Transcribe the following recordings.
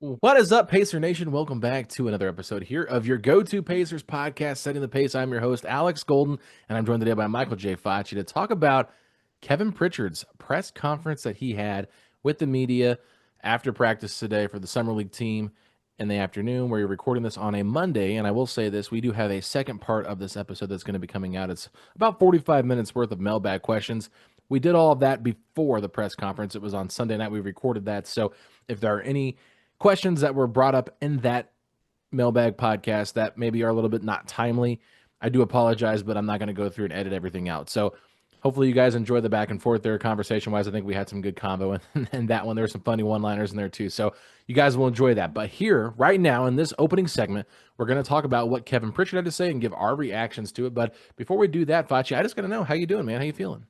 What is up, Pacer Nation? Welcome back to another episode here of your go-to Pacers podcast, Setting the Pace. I'm your host, Alex Golden, and I'm joined today by Michael J. Facci to talk about Kevin Pritchard's press conference that he had with the media after practice today for the Summer League team in the afternoon. We're recording this on a Monday, and I will say this, we do have a second part of this episode that's going to be coming out. It's about 45 minutes worth of mailbag questions. We did all of that before the press conference. It was on Sunday night. We recorded that, so if there are any questions that were brought up in that mailbag podcast that maybe are a little bit not timely, I do apologize, but I'm not going to go through and edit everything out. So hopefully you guys enjoy the back and forth there conversation-wise. I think we had some good combo in that one. There were some funny one-liners in there too. So you guys will enjoy that. But here, right now, in this opening segment, we're going to talk about what Kevin Pritchard had to say and give our reactions to it. But before we do that, Facci, I just got to know, how you doing, man? How you feeling?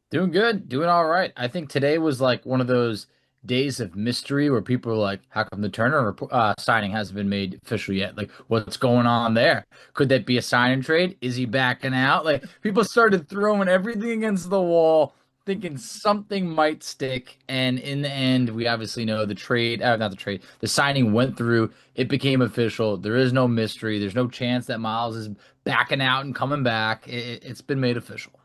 Doing good, doing all right. I think today was like one of those days of mystery where people are like, how come the Turner signing hasn't been made official yet? Like, what's going on there? Could that be a sign and trade? Is he backing out? Like, people started throwing everything against the wall, thinking something might stick. And in the end, we obviously know the trade, not the trade, the signing went through. It became official. There is no mystery. There's no chance that Myles is backing out and coming back. It's been made official.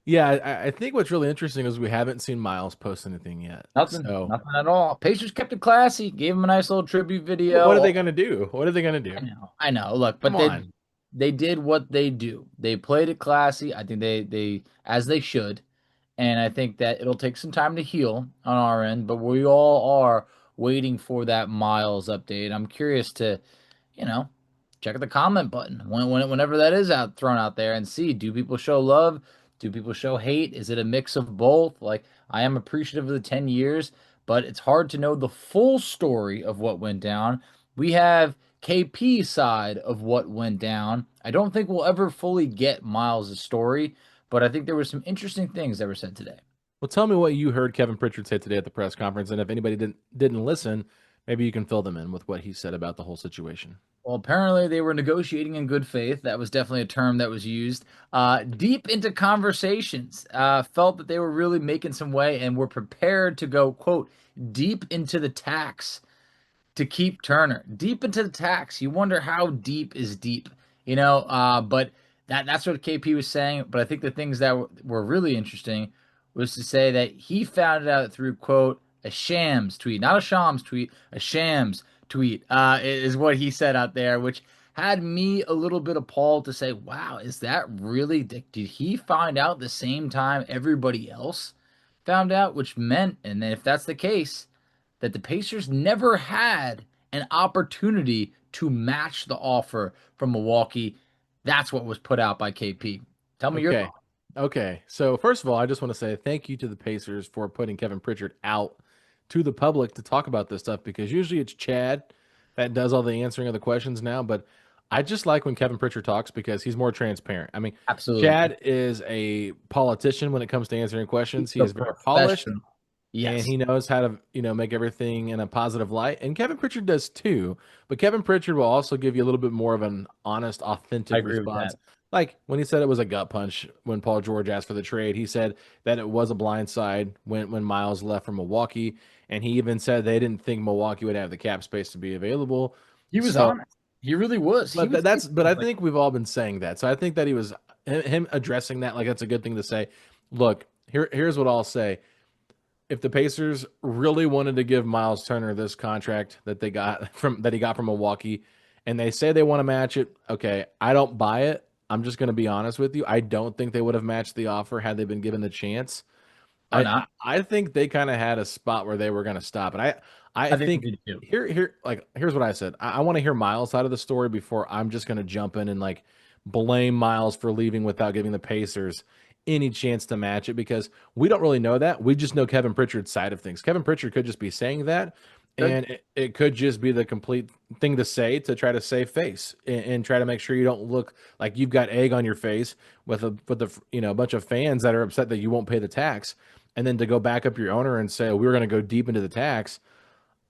Yeah, I think what's really interesting is we haven't seen Myles post anything yet. Nothing, So nothing at all. Pacers kept it classy, gave him a nice little tribute what are video. they going to do? What are they going to do? I know. Look, Come but on. they did what they do. They played it classy. I think they as they should, and I think that it'll take some time to heal on our end. But we all are waiting for that Miles update. I'm curious to, you know, check the comment button whenever that is out thrown out there and see, do people show love? Do people show hate? Is it a mix of both? Like, I am appreciative of the 10 years, but it's hard to know the full story of what went down. We have KP's side of what went down. I don't think we'll ever fully get Miles' story, but I think there were some interesting things that were said today. Well, tell me what you heard Kevin Pritchard say today at the press conference, and if anybody didn't listen, maybe you can fill them in with what he said about the whole situation. Well, apparently they were negotiating in good faith. That was definitely a term that was used. Deep into conversations, felt that they were really making some way and were prepared to go, quote, deep into the tax to keep Turner. Deep into the tax. You wonder how deep is deep, but that's what KP was saying. But I think the things that were really interesting was to say that he found it out through, quote, a shams tweet, not a shams tweet, a shams tweet, is what he said out there, which had me a little bit appalled to say, wow, is that really, did he find out the same time everybody else found out? Which meant, and if that's the case, that the Pacers never had an opportunity to match the offer from Milwaukee. That's what was put out by KP. Tell me your Okay. thoughts. Okay. So first of all, I just want to say thank you to the Pacers for putting Kevin Pritchard out to the public to talk about this stuff, because usually it's Chad that does all the answering of the questions now, but I just like when Kevin Pritchard talks because he's more transparent. I mean, Absolutely. Chad is a politician when it comes to answering questions. He The is very polished professional. and Yes. he knows how to, make everything in a positive light. And Kevin Pritchard does too. But Kevin Pritchard will also give you a little bit more of an honest, I authentic agree with response. that. Like when he said it was a gut punch when Paul George asked for the trade, he said that it was a blind side when Miles left from Milwaukee. And he even said they didn't think Milwaukee would have the cap space to be available. He was So, honest. He really was. He but was but I like, think we've all been saying that. So I think that he was him addressing that, like that's a good thing to say. Look, here's what I'll say. If the Pacers really wanted to give Myles Turner this contract that he got from Milwaukee, and they say they want to match it, okay, I don't buy it. I'm just going to be honest with you. I don't think they would have matched the offer had they been given the chance. why I not? I think they kind of had a spot where they were going to stop, and I I think think we did too. here's what I said. I want to hear Myles' side of the story before I'm just going to jump in and like blame Myles for leaving without giving the Pacers any chance to match it, because we don't really know that. We just know Kevin Pritchard's side of things. Kevin Pritchard could just be saying that, Good. and it could just be the complete thing to say to try to save face and try to make sure you don't look like you've got egg on your face with a bunch of fans that are upset that you won't pay the tax, and then to go back up your owner and say, oh, we're going to go deep into the tax.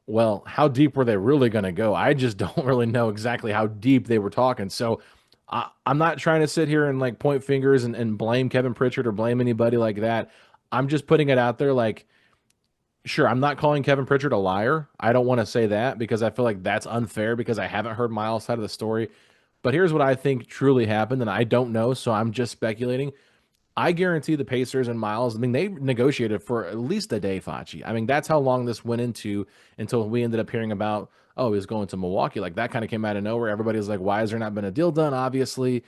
Well, how deep were they really going to go? I just don't really know exactly how deep they were talking. So I'm not trying to sit here and like point fingers and blame Kevin Pritchard or blame anybody like that. I'm just putting it out there like Sure, I'm not calling Kevin Pritchard a liar. I don't want to say that because I feel like that's unfair because I haven't heard Miles' side of the story. But here's what I think truly happened, and I don't know, so I'm just speculating. I guarantee the Pacers and Miles, I mean, they negotiated for at least a day, Facci. I mean, that's how long this went into until we ended up hearing about, oh, he's going to Milwaukee. Like that kind of came out of nowhere. Everybody was like, why has there not been a deal done? Obviously,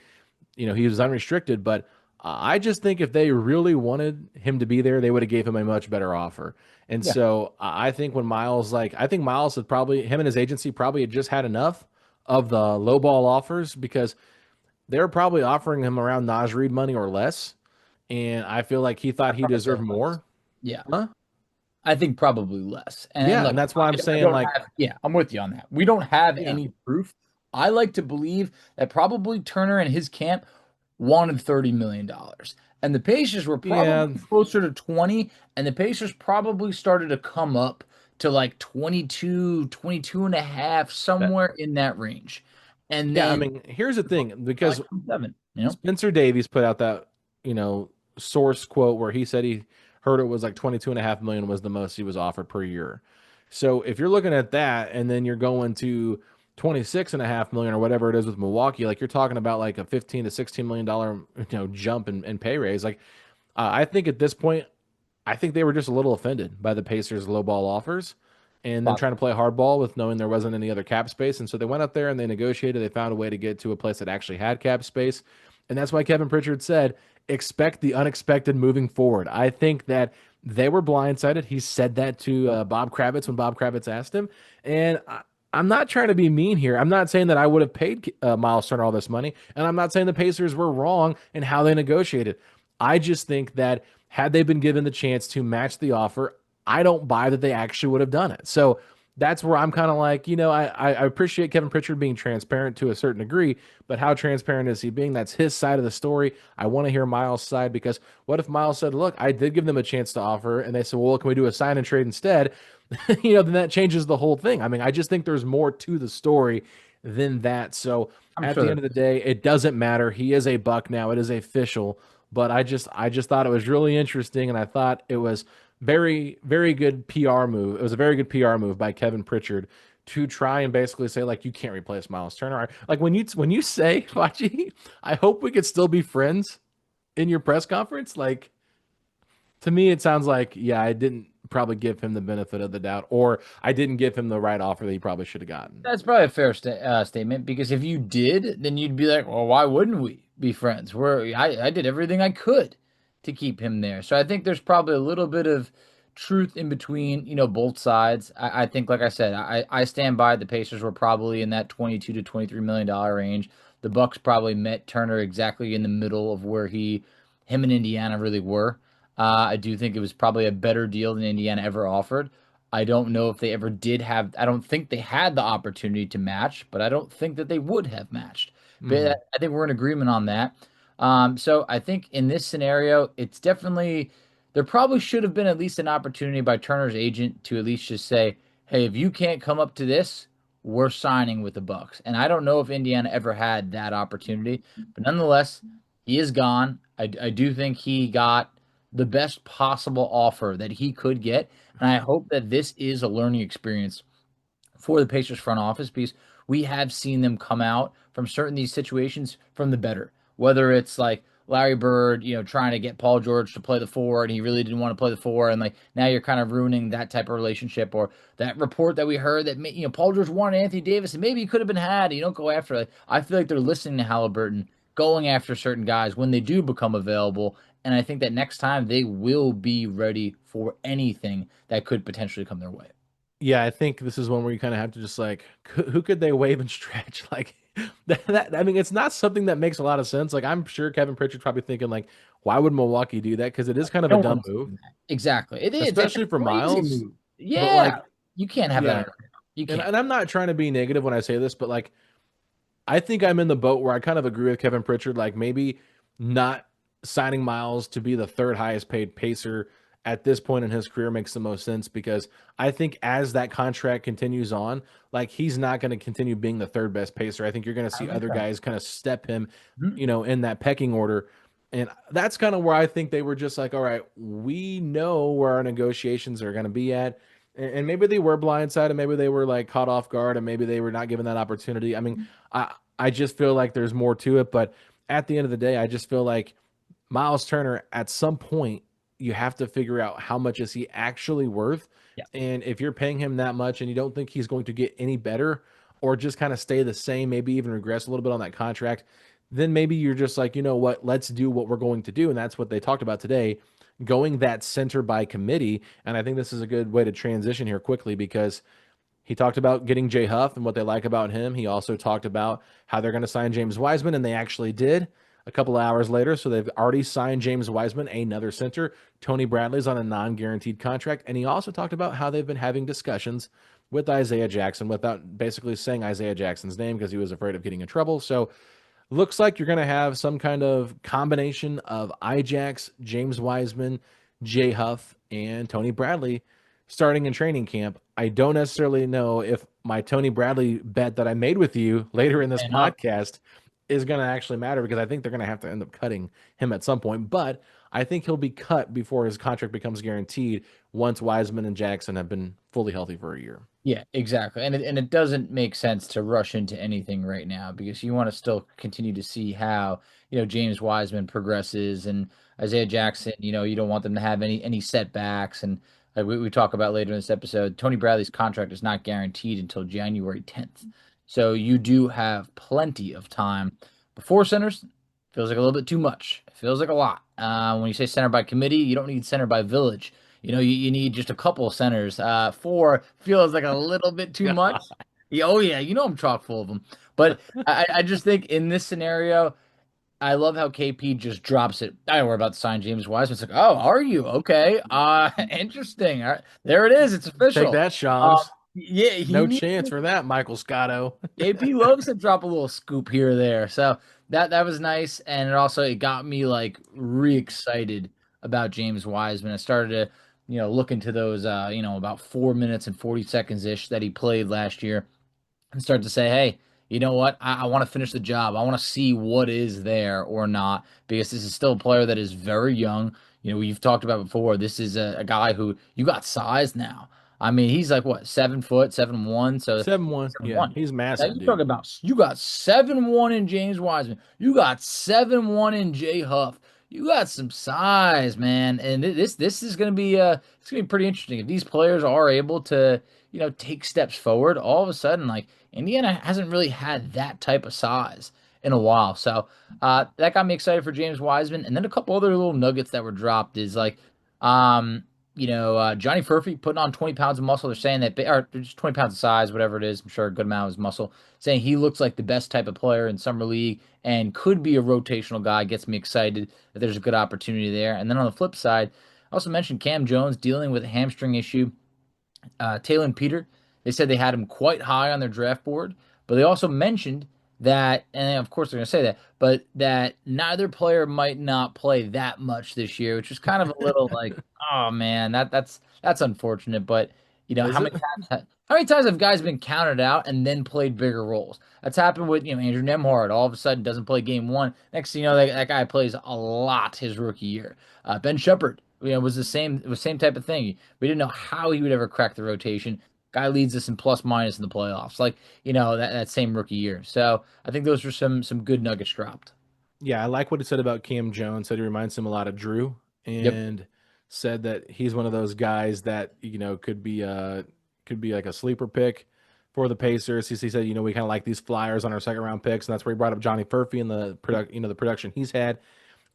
he was unrestricted, but I just think if they really wanted him to be there, they would have gave him a much better offer. And Yeah, so I think when Miles, I think Miles had probably, him and his agency probably had just had enough of the lowball offers because they're probably offering him around Naj Reid money or less. And I feel like he I'd thought he probably say deserved less. more. Yeah. Huh? I think probably less. And Yeah. look, And that's why I'm I saying, don't like, have, yeah, I'm with you on that. We don't have yeah. any proof. I like to believe that probably Turner and his camp wanted $30 million. And the Pacers were Yeah. probably closer to 20, and the Pacers probably started to come up to like 22, 22 and a half, That, somewhere in that range. And yeah. I then mean, here's the thing like because 27, you know? Spencer Davies put out that, you know, source quote where he said he heard it was like 22.5 million was the most he was offered per year. So if you're looking at that and then you're going to 26.5 million or whatever it is with Milwaukee, like you're talking about like a 15 to 16 million dollar, jump in pay raise. Like I think at this point, I think they were just a little offended by the Pacers' low ball offers and then trying to play hardball with knowing there wasn't any other cap space. And so they went up there and they negotiated. They found a way to get to a place that actually had cap space. And that's why Kevin Pritchard said, expect the unexpected moving forward. I think that they were blindsided. He said that to Bob Kravitz when Bob Kravitz asked him. And I'm not trying to be mean here. I'm not saying that I would have paid Myles Turner all this money. And I'm not saying the Pacers were wrong in how they negotiated. I just think that had they been given the chance to match the offer, I don't buy that they actually would have done it. So that's where I'm kind of like, I appreciate Kevin Pritchard being transparent to a certain degree, but how transparent is he being? That's his side of the story. I want to hear Miles' side because what if Miles said, look, I did give them a chance to offer, and they said, well, can we do a sign and trade instead? Then that changes the whole thing. I mean, I just think there's more to the story than that. So I'm at sure the end there of the is. day, it doesn't matter. He is a Buck now. It is official. But I just thought it was really interesting, and I thought it was very, very good PR move. It was a very good PR move by Kevin Pritchard to try and basically say like you can't replace Myles Turner. Like when you say, Fachi, I hope we could still be friends in your press conference. Like to me, it sounds like yeah, I didn't probably give him the benefit of the doubt, or I didn't give him the right offer that he probably should have gotten. That's probably a fair statement because if you did, then you'd be like, well, why wouldn't we be friends? I did everything I could to keep him there. So I think there's probably a little bit of truth in between, both sides. I think, like I said, I stand by the Pacers were probably in that 22 to $23 million range. The Bucks probably met Turner exactly in the middle of where him and Indiana really were. I do think it was probably a better deal than Indiana ever offered. I don't know if they ever did have. I don't think they had the opportunity to match, but I don't think that they would have matched. But Hmm. I think we're in agreement on that. So I think in this scenario, it's definitely there probably should have been at least an opportunity by Turner's agent to at least just say, "Hey, if you can't come up to this, we're signing with the Bucks." And I don't know if Indiana ever had that opportunity, but nonetheless, he is gone. I do think he got the best possible offer that he could get. And I hope that this is a learning experience for the Pacers front office because we have seen them come out from certain these situations from the better. Whether it's like Larry Bird, trying to get Paul George to play the four and he really didn't want to play the four, and like now you're kind of ruining that type of relationship, or that report that we heard that Paul George wanted Anthony Davis and maybe he could have been had. You don't go after it. I feel like they're listening to Halliburton, going after certain guys when they do become available. And I think that next time they will be ready for anything that could potentially come their way. Yeah, I think this is one where you kind of have to just like, who could they wave and stretch? Like that, I mean, it's not something that makes a lot of sense. Like I'm sure Kevin Pritchard's probably thinking like, why would Milwaukee do that? Because it is kind of a No dumb one's move, doing that. Exactly. It is. It's a especially for crazy Miles. move. But Yeah. like, You can't have that on yeah, your You and can't. and I'm not trying to be negative when I say this, but like I think I'm in the boat where I kind of agree with Kevin Pritchard. Like maybe not signing Miles to be the third highest paid pacer at this point in his career makes the most sense because I think as that contract continues on, like he's not going to continue being the third best pacer. I think you're going to I see don't think other so. guys kind of step him, Mhm. in that pecking order. And that's kind of where I think they were just like, all right, we know where our negotiations are going to be at. And maybe they were blindsided, maybe they were like caught off guard, and maybe they were not given that opportunity. I mean, I just feel like there's more to it, but at the end of the day, I just feel like Myles Turner, at some point, you have to figure out how much is he actually worth. Yeah. And if you're paying him that much and you don't think he's going to get any better or just kind of stay the same, maybe even regress a little bit on that contract, then maybe you're just like, you know what, let's do what we're going to do. And that's what they talked about today, going that center by committee. And I think this is a good way to transition here quickly because he talked about getting Jay Huff and what they like about him. He also talked about how they're going to sign James Wiseman, and they actually did a couple of hours later. So they've already signed James Wiseman, another center. Tony Bradley's on a non-guaranteed contract. And he also talked about how they've been having discussions with Isaiah Jackson without basically saying Isaiah Jackson's name because he was afraid of getting in trouble. So looks like you're going to have some kind of combination of Ijax, James Wiseman, Jay Huff, and Tony Bradley starting in training camp. I don't necessarily know if my Tony Bradley bet that I made with you later in this podcast is going to actually matter because I think they're going to have to end up cutting him at some point. But I think he'll be cut before his contract becomes guaranteed once Wiseman and Jackson have been fully healthy for a year. Yeah, exactly. And it doesn't make sense to rush into anything right now because you want to still continue to see how, James Wiseman progresses and Isaiah Jackson, you don't want them to have any setbacks. And like we talk about later in this episode, Tony Bradley's contract is not guaranteed until January 10th. So you do have plenty of time before centers. Feels like a little bit too much. It feels like a lot. When you say center by committee, you don't need center by village. You need just a couple of centers. Four feels like a little bit too much. Yeah, oh yeah, I'm chock full of them. But I just think in this scenario, I love how KP just drops it. I we're about to sign James Wiseman. It's like, oh, are you okay? Interesting. All right, there it is. It's Take official. that, Shams. Yeah, he No needs. chance for that, Michael Scotto. AP loves to drop a little scoop here or there. So that was nice. And it got me like re-excited about James Wiseman. I started to, look into those about 4 minutes and 40 seconds ish that he played last year and start to say, hey, you know what? I want to finish the job. I want to see what is there or not, because this is still a player that is very young. We've talked about before. This is a guy who you got size now. I mean, he's like what, 7 foot, 7'1", so 7'1". Yeah, 7'1". he's Now massive, you talk dude. about you got 7'1" in James Wiseman. You got 7'1" in Jay Huff. You got some size, man, and this is gonna be it's gonna be pretty interesting if these players are able to take steps forward. All of a sudden, like Indiana hasn't really had that type of size in a while, so that got me excited for James Wiseman. And then a couple other little nuggets that were dropped is like, Johnny Furphy putting on 20 pounds of muscle. They're saying that, or just 20 pounds of size, whatever it is. I'm sure a good amount of his muscle. Saying he looks like the best type of player in summer league and could be a rotational guy. Gets me excited that there's a good opportunity there. And then on the flip side, I also mentioned Cam Jones dealing with a hamstring issue. Taylor and Peter, they said they had him quite high on their draft board, but they also mentioned that, and of course they're going to say that, but that neither player might not play that much this year, which is kind of a little like, oh man, that's unfortunate. But Is it? how many times have guys been counted out and then played bigger roles? That's happened with Andrew Nemhard. All of a sudden doesn't play game one. Next thing you know, that guy plays a lot his rookie year. Ben Shepard, was the same type of thing. We didn't know how he would ever crack the rotation. Guy leads us in plus minus in the playoffs, like that same rookie year. So I think those were some good nuggets dropped. Yeah, I like what he said about Cam Jones. Said he reminds him a lot of Drew, Yep. and said that he's one of those guys that could be like a sleeper pick for the Pacers. He said, we kind of like these flyers on our second round picks, and that's where he brought up Johnny Furphy and the production he's had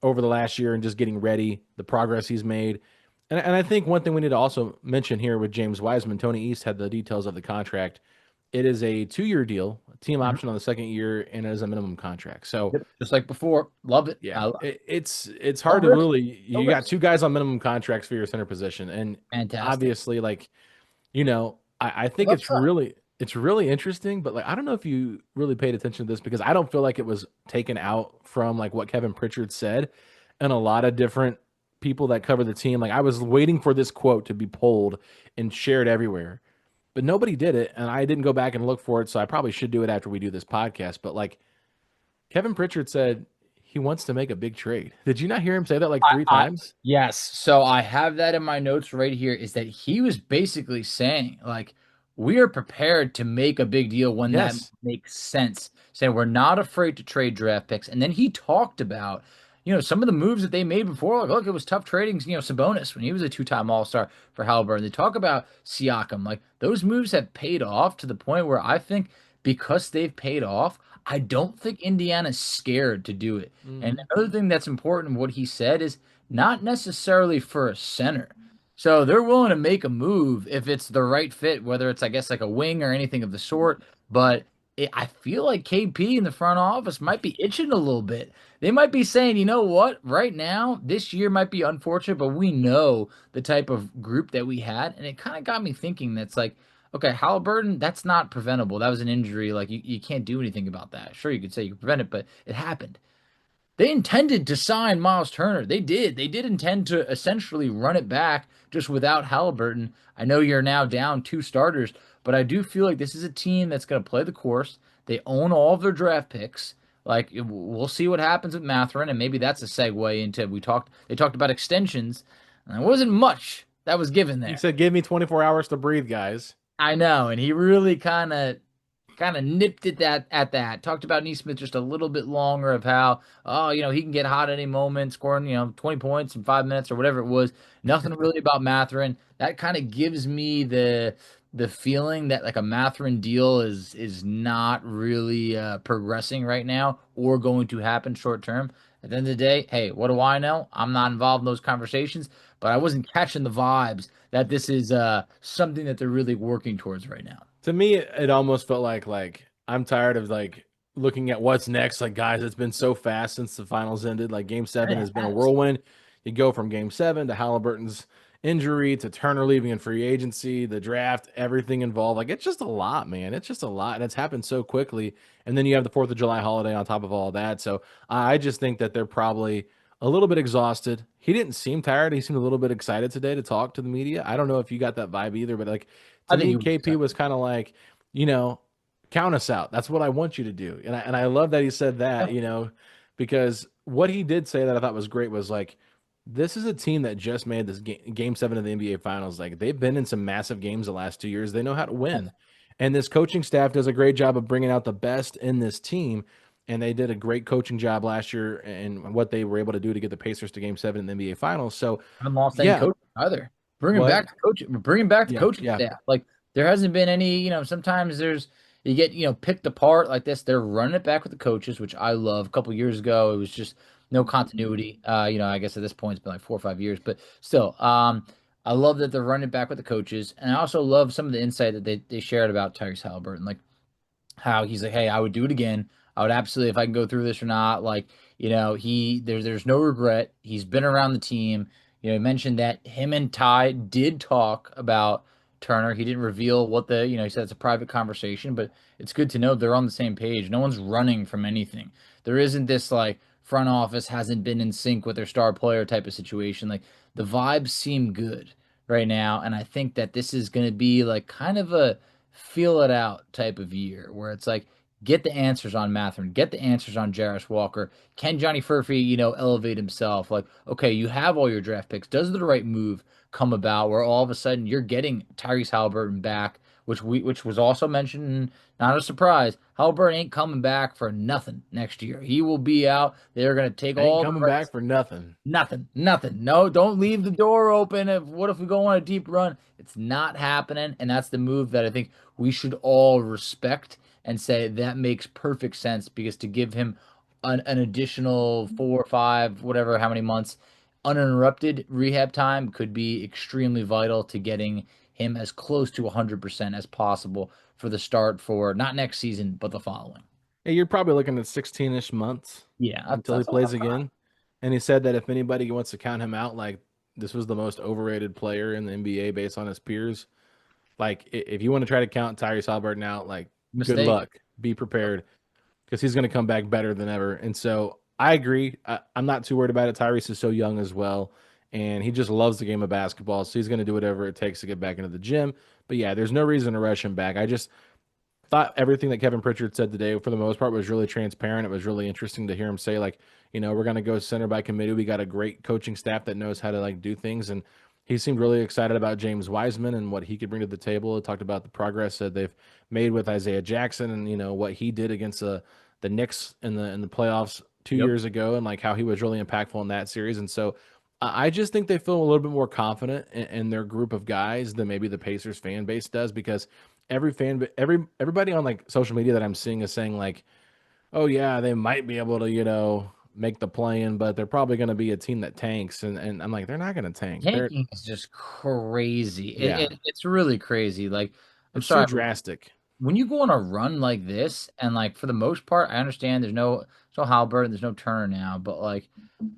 over the last year and just getting ready, the progress he's made. And I think one thing we need to also mention here with James Wiseman, Tony East had the details of the contract. It is a 2-year deal, team Mhm. option on the second year, and it is a minimum contract. So Yep. Just like before, love it. yeah, it's No hard to risk, really. no You got risk. two guys on minimum contracts for your center position, and Fantastic. obviously, like I think Love that. it's really interesting. But like, I don't know if you really paid attention to this because I don't feel like it was taken out from like what Kevin Pritchard said, and a lot of different people that cover the team. Like, I was waiting for this quote to be pulled and shared everywhere, but nobody did it, and I didn't go back and look for it. So I probably should do it after we do this podcast. But like, Kevin Pritchard said he wants to make a big trade. Did you not hear him say that like I, three I times? yes, so I have that in my notes right here is that he was basically saying like we are prepared to make a big deal when that Yes. makes sense. Saying we're not afraid to trade draft picks. And then he talked about, some of the moves that they made before. Like, look, it was tough trading, Sabonis when he was a two-time All-Star for Haliburton. They talk about Siakam. Like those moves have paid off to the point where I think because they've paid off, I don't think Indiana's scared to do it. And Hmm. another thing that's important, what he said is not necessarily for a center. So they're willing to make a move if it's the right fit, whether it's, I guess, like a wing or anything of the sort. But I feel like KP in the front office might be itching a little bit. They might be saying, you know what, right now, this year might be unfortunate, but we know the type of group that we had. And it kind of got me thinking that's like, okay, Halliburton, that's not preventable. That was an injury. Like, you can't do anything about that. Sure, you could say you could prevent it, but it happened. They intended to sign Myles Turner. They did. They did intend to essentially run it back just without Haliburton. I know you're now down two starters, but I do feel like this is a team that's going to play the course. They own all of their draft picks. Like we'll see what happens with Mathurin, and maybe that's a segue into we talked. They talked about extensions, and there wasn't much that was given He there. said, "Give me 24 hours to breathe, guys." I know, and he really kind of nipped at that. Talked about Nesmith just a little bit longer of how, he can get hot at any moment, scoring, 20 points in 5 minutes or whatever it was. Nothing really about Mathurin. That kind of gives me the feeling that like a Mathurin deal is not really progressing right now or going to happen short term. At the end of the day, hey, what do I know? I'm not involved in those conversations, but I wasn't catching the vibes that this is something that they're really working towards right now. To me, it almost felt like I'm tired of like looking at what's next. Like, guys, it's been so fast since the finals ended. Like, Game Seven It has been a has. whirlwind. You go from Game Seven to Halliburton's injury to Turner leaving in free agency, the draft, everything involved. Like, it's just a lot, man. It's just a lot, and it's happened so quickly. And then you have the Fourth of July holiday on top of all that. So I just think that they're probably a little bit exhausted. He didn't seem tired. He seemed a little bit excited today to talk to the media. I don't know if you got that vibe either, but like to I think me, he was KP was excited. kind of like, you know, count us out. That's what I want you to do. And I love that he said that, because what he did say that I thought was great was like, this is a team that just made this game seven of the NBA finals. Like they've been in some massive games the last 2 years. They know how to win. And this coaching staff does a great job of bringing out the best in this team. And they did a great coaching job last year and what they were able to do to get the Pacers to game seven in the NBA finals. So Haven't lost any yeah, coaching either. what? Bringing back the Yeah, coaching yeah. staff. Like there hasn't been any, sometimes you get, picked apart like this. They're running it back with the coaches, which I love. A couple years ago, it was just no continuity. I guess at this point it's been like 4 or 5 years, but still, I love that they're running it back with the coaches. And I also love some of the insight that they shared about Tyrese Haliburton. Like how he's like, hey, I would do it again. I would absolutely if I can go through this or not. Like, there's no regret. He's been around the team. He mentioned that him and Ty did talk about Turner. He didn't reveal what he said it's a private conversation, but it's good to know they're on the same page. No one's running from anything. There isn't this like front office hasn't been in sync with their star player type of situation. Like the vibes seem good right now, and I think that this is going to be like kind of a feel it out type of year where it's like get the answers on Matherin, get the answers on Jarris Walker. Can Johnny Furphy, elevate himself? Like, okay, you have all your draft picks. Does the right move come about where all of a sudden you're getting Tyrese Haliburton back, which was also mentioned, and not a surprise. Haliburton ain't coming back for nothing next year. He will be out. They're gonna take Ain't all the coming rights. back for nothing. Nothing, nothing. No, don't leave the door open. What if we go on a deep run? It's not happening, and that's the move that I think we should all respect and say that makes perfect sense because to give him an additional 4 or 5, whatever, how many months uninterrupted rehab time could be extremely vital to getting him as close to 100% as possible for the start for not next season but the following. Yeah, you're probably looking at 16-ish months Yeah, that's, until he that's a lot plays of time. again. And he said that if anybody wants to count him out, like this was the most overrated player in the NBA based on his peers. Like if you want to try to count Tyrese Haliburton out, like good Mistake. luck. Be prepared because he's going to come back better than ever. And so I agree. I'm not too worried about it. Tyrese is so young as well, and he just loves the game of basketball. So he's going to do whatever it takes to get back into the gym. But yeah, there's no reason to rush him back. thought everything that Kevin Pritchard said today, for the most part, was really transparent. It was really interesting to hear him say, like, we're going to go center by committee. We got a great coaching staff that knows how to like do things, and he seemed really excited about James Wiseman and what he could bring to the table. He talked about the progress that they've made with Isaiah Jackson, and what he did against the Knicks in the playoffs 2 years ago, and like how he was really impactful in that series. And so I just think they feel a little bit more confident in their group of guys than maybe the Pacers fan base does, because everybody on like social media that I'm seeing is saying like, oh yeah, they might be able to make the play in, but they're probably going to be a team that tanks, and I'm like, they're not going to tank. They're Tanking is just crazy. Yeah, It's really crazy. Like, I'm it's too sorry, drastic. when you go on a run like this, and like for the most part, I understand there's no Haliburton, there's no Turner now, but like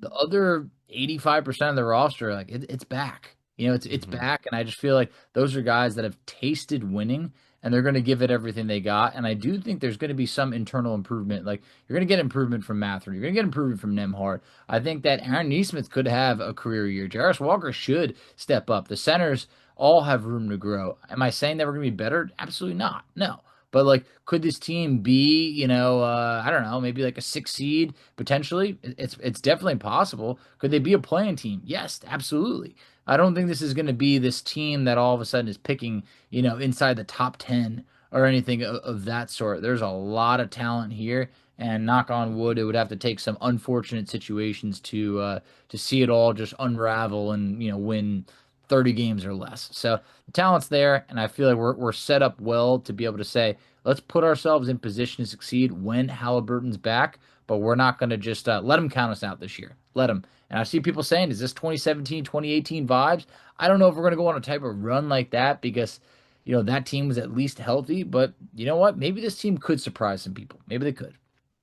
the other 85% of the roster, like it's back. It's Hmm. back, and I just feel like those are guys that have tasted winning, and they're going to give it everything they got. And I do think there's going to be some internal improvement. Like you're going to get improvement from Mathurin, you're going to get improvement from Nemhard. I think that Aaron Nesmith could have a career year. Jarris Walker should step up. The centers all have room to grow. Am I saying that we're going to be better? Absolutely not. No. But like, could this team be, I don't know, maybe like a 6 seed potentially? It's definitely possible. Could they be a playing team? Yes, absolutely. I don't think this is going to be this team that all of a sudden is picking, inside the top 10 or anything of that sort. There's a lot of talent here, and knock on wood, it would have to take some unfortunate situations to see it all just unravel and win 30 games or less. So the talent's there, and I feel like we're set up well to be able to say, let's put ourselves in position to succeed when Halliburton's back, but we're not going to just let him count us out this year. Let him. And I see people saying, is this 2017, 2018 vibes? I don't know if we're going to go on a type of run like that because, that team was at least healthy, but you know what? Maybe this team could surprise some people. Maybe they could.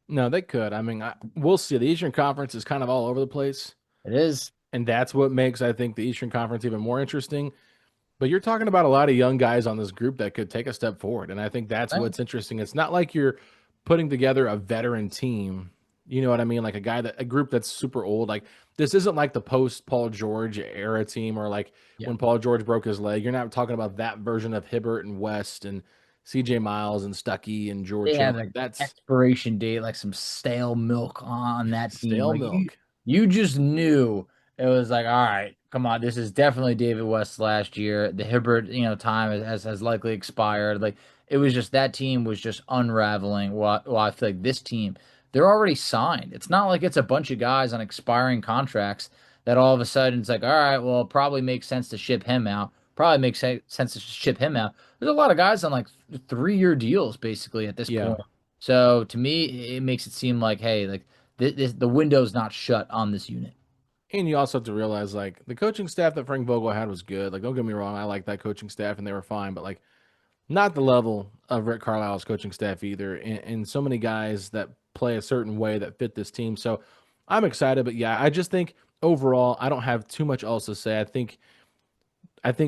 No, they could. I mean, we'll see. The Eastern Conference is kind of all over the place, It is. and that's what makes, I think, the Eastern Conference even more interesting. But you're talking about a lot of young guys on this group that could take a step forward. And I think that's Right? what's interesting. It's not like you're putting together a veteran team. You know what I mean? Like a group that's super old. Like this isn't like the post Paul George era team, or like Yeah. when Paul George broke his leg. You're not talking about that version of Hibbert and West and CJ Miles and Stuckey and George They Hill. had Like an that's expiration date, like some stale milk on that team. stale Like you, milk. you just knew it was like, all right, come on, this is definitely David West last year. The Hibbert, time has likely expired. Like it was just that team was just unraveling. Well, I feel like this team, they're already signed. It's not like it's a bunch of guys on expiring contracts that all of a sudden it's like, all right, well, it probably makes sense to ship him out. Probably makes sense to ship him out. There's a lot of guys on like 3 year deals basically at this Yeah. point. So to me, it makes it seem like, hey, like the window's not shut on this unit. And you also have to realize like the coaching staff that Frank Vogel had was good. Like, don't get me wrong, I like that coaching staff and they were fine, but like not the level of Rick Carlisle's coaching staff either. And so many guys that play a certain way that fit this team. So I'm excited, but yeah, I just think overall I don't have too much else to say. I think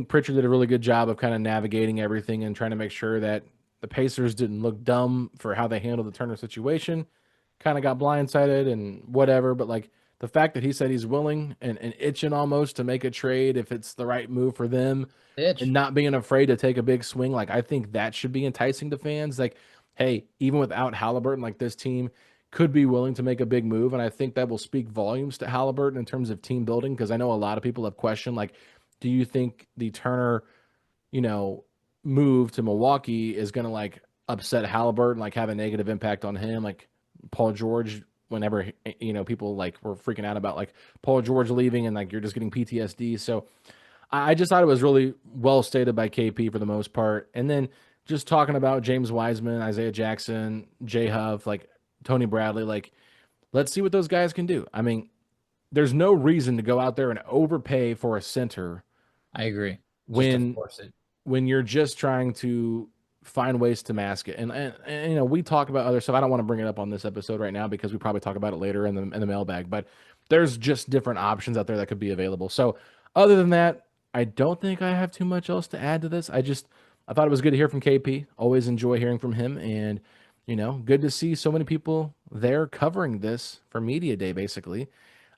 Pritchard did a really good job of kind of navigating everything and trying to make sure that the Pacers didn't look dumb for how they handled the Turner situation. Kind of got blindsided and whatever, but like the fact that he said he's willing and itching almost to make a trade if it's the right move for them, and Bitch. not being afraid to take a big swing, like I think that should be enticing to fans. Like, hey, even without Halliburton, like this team could be willing to make a big move, and I think that will speak volumes to Halliburton in terms of team building, because I know a lot of people have questioned like, do you think the Turner, you know, move to Milwaukee is going to like upset Halliburton, like have a negative impact on him, like Paul George? Whenever people like were freaking out about like Paul George leaving and like you're just getting PTSD. So I just thought it was really well stated by KP for the most part. And then just talking about James Wiseman, Isaiah Jackson, Jay Huff, like Tony Bradley, like let's see what those guys can do. I mean, there's no reason to go out there and overpay for a center I agree. Just to when force it. you're just trying to find ways to mask it. And we talk about other stuff. I don't want to bring it up on this episode right now because we probably talk about it later in the mailbag. But there's just different options out there that could be available. So other than that, I don't think I have too much else to add to this. I thought it was good to hear from KP. Always enjoy hearing from him, and good to see so many people there covering this for media day. Basically,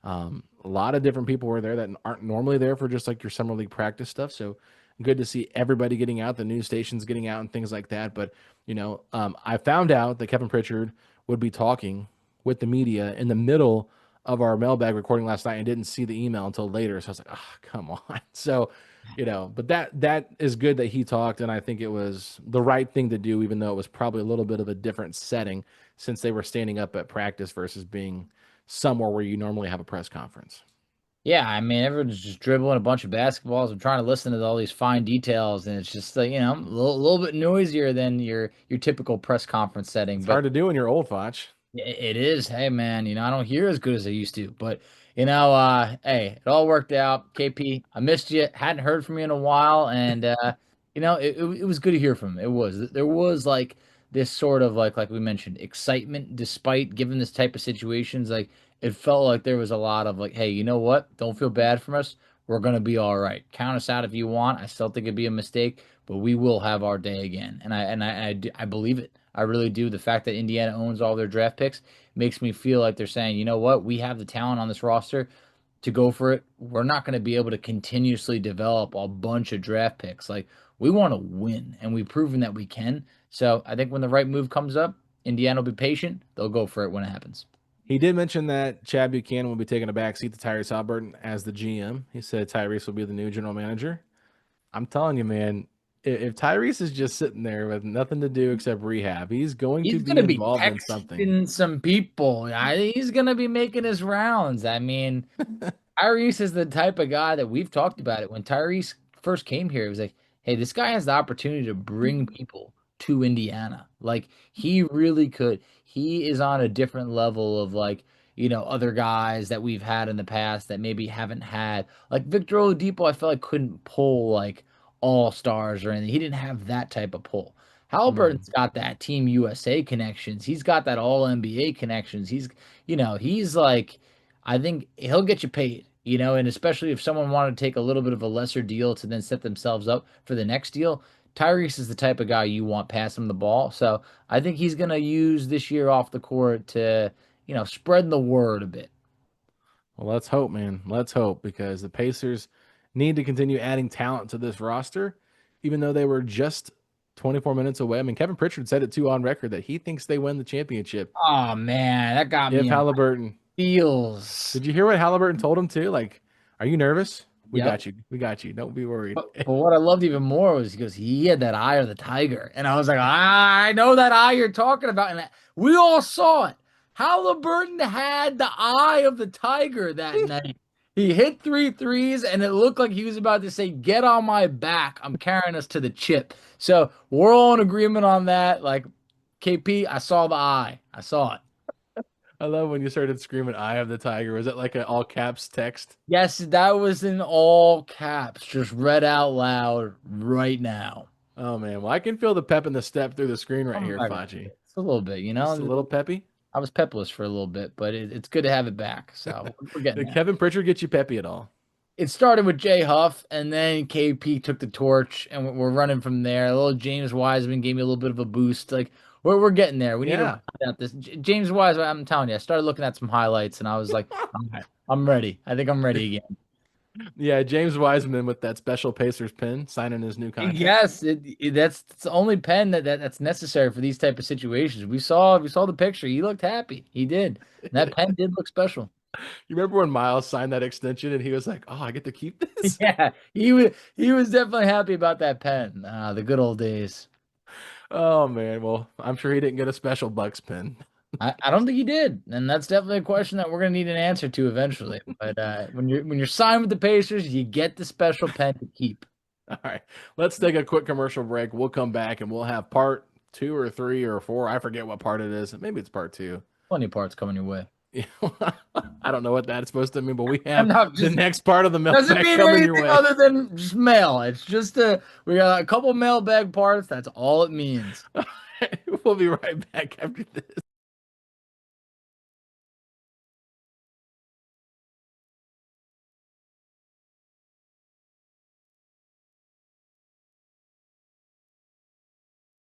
a lot of different people were there that aren't normally there for just like your summer league practice stuff. So good to see everybody getting out, the news stations getting out, and things like that. But I found out that Kevin Pritchard would be talking with the media in the middle of our mailbag recording last night and didn't see the email until later. So I was like, oh, come on. So, but that is good that he talked, and I think it was the right thing to do, even though it was probably a little bit of a different setting since they were standing up at practice versus being somewhere where you normally have a press conference. Yeah, I mean, everyone's just dribbling a bunch of basketballs. I'm trying to listen to all these fine details, and it's just like, a little bit noisier than your typical press conference setting. It's But hard to do when you're old, Foch. it is. Hey, man, I don't hear as good as I used to, but hey, it all worked out. KP, I missed you. Hadn't heard from you in a while, and it was good to hear from him. It was. There was like this sort of like we mentioned, excitement despite given this type of situations. Like it felt like there was a lot of like, hey, you know what? Don't feel bad for us. We're gonna be all right. Count us out if you want. I still think it'd be a mistake, but we will have our day again. And I believe it. I really do. The fact that Indiana owns all their draft picks makes me feel like they're saying, you know what, we have the talent on this roster to go for it. We're not going to be able to continuously develop a bunch of draft picks. Like we want to win, and we've proven that we can. So I think when the right move comes up, Indiana will be patient. They'll go for it when it happens. He did mention that Chad Buchanan will be taking a back seat to Tyrese Haliburton as the GM. He said Tyrese will be the new general manager. I'm telling you, man, if Tyrese is just sitting there with nothing to do except rehab, he's going to He's be going to be involved in something. texting some people. He's going to be making his rounds. I mean, Tyrese is the type of guy that we've talked about it. When Tyrese first came here, it was like, hey, this guy has the opportunity to bring people to Indiana. Like, he really could. He is on a different level of like, other guys that we've had in the past that maybe haven't had. Like Victor Oladipo, I felt like couldn't pull like all stars or anything. He didn't have that type of pull. Mm. Halliburton's got that Team USA connections. He's got that All NBA connections. He's like, I think he'll get you paid, and especially if someone wanted to take a little bit of a lesser deal to then set themselves up for the next deal. Tyrese is the type of guy you want passing the ball. So I think he's going to use this year off the court to, spread the word a bit. Well, let's hope, man. Let's hope because the Pacers need to continue adding talent to this roster, even though they were just 24 minutes away. I mean, Kevin Pritchard said it too on record that he thinks they win the championship Oh man, that got if me on my Halliburton. feels. Did you hear what Halliburton told him too? Like, are you nervous? We Yep. got you. We got you. Don't be worried. But what I loved even more was he had that eye of the tiger. And I was like, I know that eye you're talking about. And we all saw it. Halliburton had the eye of the tiger that night. He hit three threes, and it looked like he was about to say, get on my back. I'm carrying us to the chip. So we're all in agreement on that. Like, KP, I saw the eye. I saw it. I love when you started screaming "Eye of the Tiger." Was it like an all caps text? Yes, that was in all caps, just read out loud right now. Oh man, well I can feel the pep in the step through the screen right here, I got Fachi. it's a little bit, Just a little peppy. I was pepless for a little bit, but it's good to have it back. So we're getting Did there. Kevin Pritchard get you peppy at all? It started with Jay Huff, and then KP took the torch, and we're running from there. A little James Wiseman gave me a little bit of a boost. Like we're getting there. We need to Yeah. round out this James Wiseman. I'm telling you, I started looking at some highlights, and I was like, all right, I'm ready. I think I'm ready again. Yeah, James Wiseman with that special Pacers pin signing his new contract. Yes, that's the only pen that's necessary for these type of situations. We saw the picture. He looked happy. He did. And that pen did look special. You remember when Myles signed that extension and he was like, "Oh, I get to keep this." Yeah, he was definitely happy about that pen. The good old days. Oh man, well I'm sure he didn't get a special Bucks pin. I don't think he did, and that's definitely a question that we're gonna need an answer to eventually. But when you're signed with the Pacers, you get the special pen to keep. All right, let's take a quick commercial break. We'll come back and we'll have part 2 or 3 or 4. I forget what part it is. Maybe it's part 2. Plenty of parts coming your way. Yeah, I don't know what that's supposed to mean, but we I'm have not the just next part of the doesn't mailbag mean coming your anything way. other than just mail. It's just we got a couple mailbag parts. That's all it means. We'll be right back after this.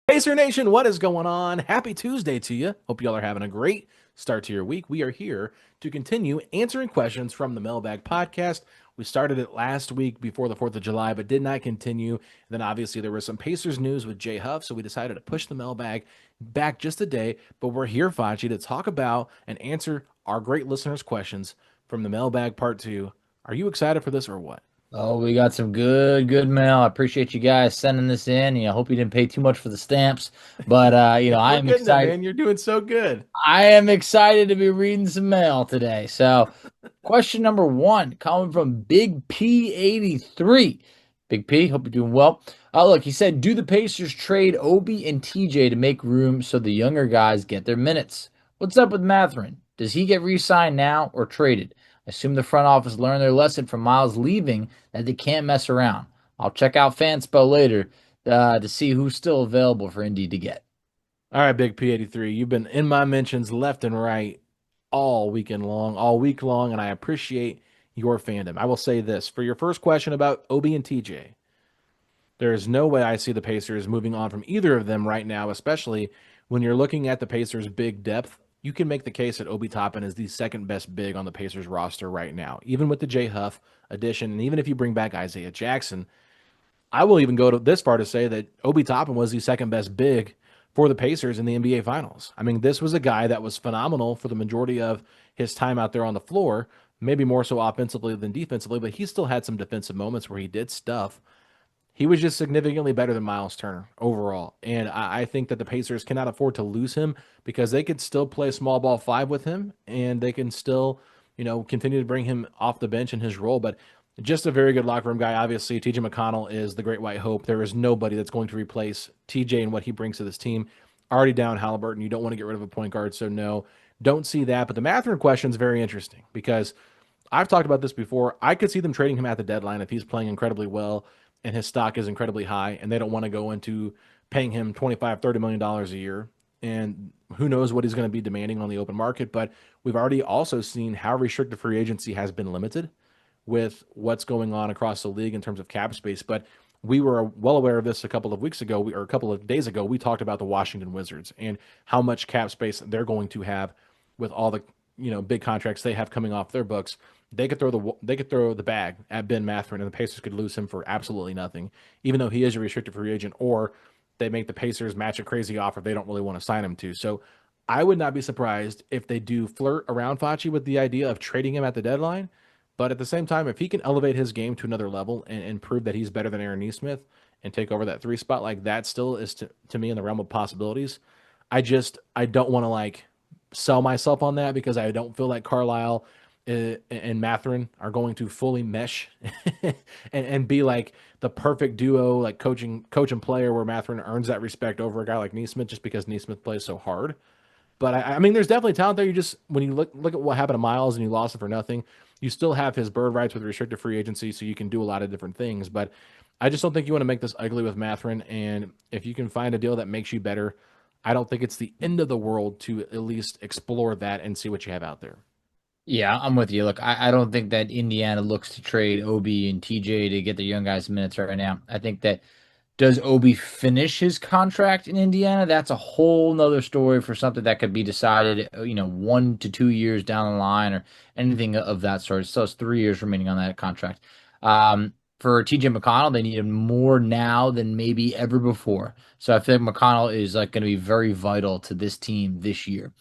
Pacer Nation, what is going on? Happy Tuesday to you. Hope y'all are having a great start to your week. We are here to continue answering questions from the Mailbag Podcast. We started it last week before the 4th of July, but did not continue. And then obviously there was some Pacers news with Jay Huff, so we decided to push the mailbag back just a day. But we're here, Facci, to talk about and answer our great listeners' questions from the mailbag part 2. Are you excited for this or what? Oh, we got some good mail. I appreciate you guys sending this in. I hope you didn't pay too much for the stamps, but I We're am getting it, excited. man. You're doing so good. I am excited to be reading some mail today. So, question number one coming from Big P83. Big P, hope you're doing well. Look, he said, do the Pacers trade Obi and TJ to make room so the younger guys get their minutes? What's up with Mathurin? Does he get re-signed now or traded? I assume the front office learned their lesson from Myles leaving that they can't mess around. I'll check out Fanspell later to see who's still available for Indy to get. All right, Big P83. You've been in my mentions left and right all weekend long, all week long, and I appreciate your fandom. I will say this for your first question about Obi and TJ. There is no way I see the Pacers moving on from either of them right now, especially when you're looking at the Pacers' big depth. You can make the case that Obi Toppin is the second best big on the Pacers roster right now, even with the Jay Huff addition, and even if you bring back Isaiah Jackson. I will even go to this far to say that Obi Toppin was the second best big for the Pacers in the NBA Finals. I mean, this was a guy that was phenomenal for the majority of his time out there on the floor, maybe more so offensively than defensively, but he still had some defensive moments where he did stuff. He was just significantly better than Myles Turner overall. And I think that the Pacers cannot afford to lose him because they could still play small ball five with him and they can still, continue to bring him off the bench in his role. But just a very good locker room guy. Obviously, TJ McConnell is the great white hope. There is nobody that's going to replace TJ and what he brings to this team. Already down Haliburton. You don't want to get rid of a point guard. So, no, don't see that. But the Mathurin question is very interesting because I've talked about this before. I could see them trading him at the deadline if he's playing incredibly well and his stock is incredibly high and they don't want to go into paying him $25-30 million a year. And who knows what he's going to be demanding on the open market. But we've already also seen how restricted free agency has been limited with what's going on across the league in terms of cap space. But we were well aware of this a couple of weeks ago, or a couple of days ago. We talked about the Washington Wizards and how much cap space they're going to have with all the big contracts they have coming off their books. They could throw the bag at Ben Mathurin, and the Pacers could lose him for absolutely nothing, even though he is a restricted free agent. Or they make the Pacers match a crazy offer they don't really want to sign him to. So I would not be surprised if they do flirt around Facci with the idea of trading him at the deadline. But at the same time, if he can elevate his game to another level and prove that he's better than Aaron Nesmith and take over that 3 spot, like that still is to me in the realm of possibilities. I don't want to sell myself on that because I don't feel like Carlisle and Mathurin are going to fully mesh and be like the perfect duo, like coach and player, where Mathurin earns that respect over a guy like Nesmith just because Nesmith plays so hard. But I mean, there's definitely talent there. You just when you look at what happened to Myles and you lost it for nothing, you still have his bird rights with restricted free agency, so you can do a lot of different things. But I just don't think you want to make this ugly with Mathurin. And if you can find a deal that makes you better, I don't think it's the end of the world to at least explore that and see what you have out there. Yeah, I'm with you. Look, I don't think that Indiana looks to trade Obi and TJ to get the young guys minutes right now. I think that does Obi finish his contract in Indiana? That's a whole nother story for something that could be decided, 1 to 2 years down the line or anything of that sort. So it's 3 years remaining on that contract. For TJ McConnell, they need him more now than maybe ever before. So I feel like McConnell is like going to be very vital to this team this year.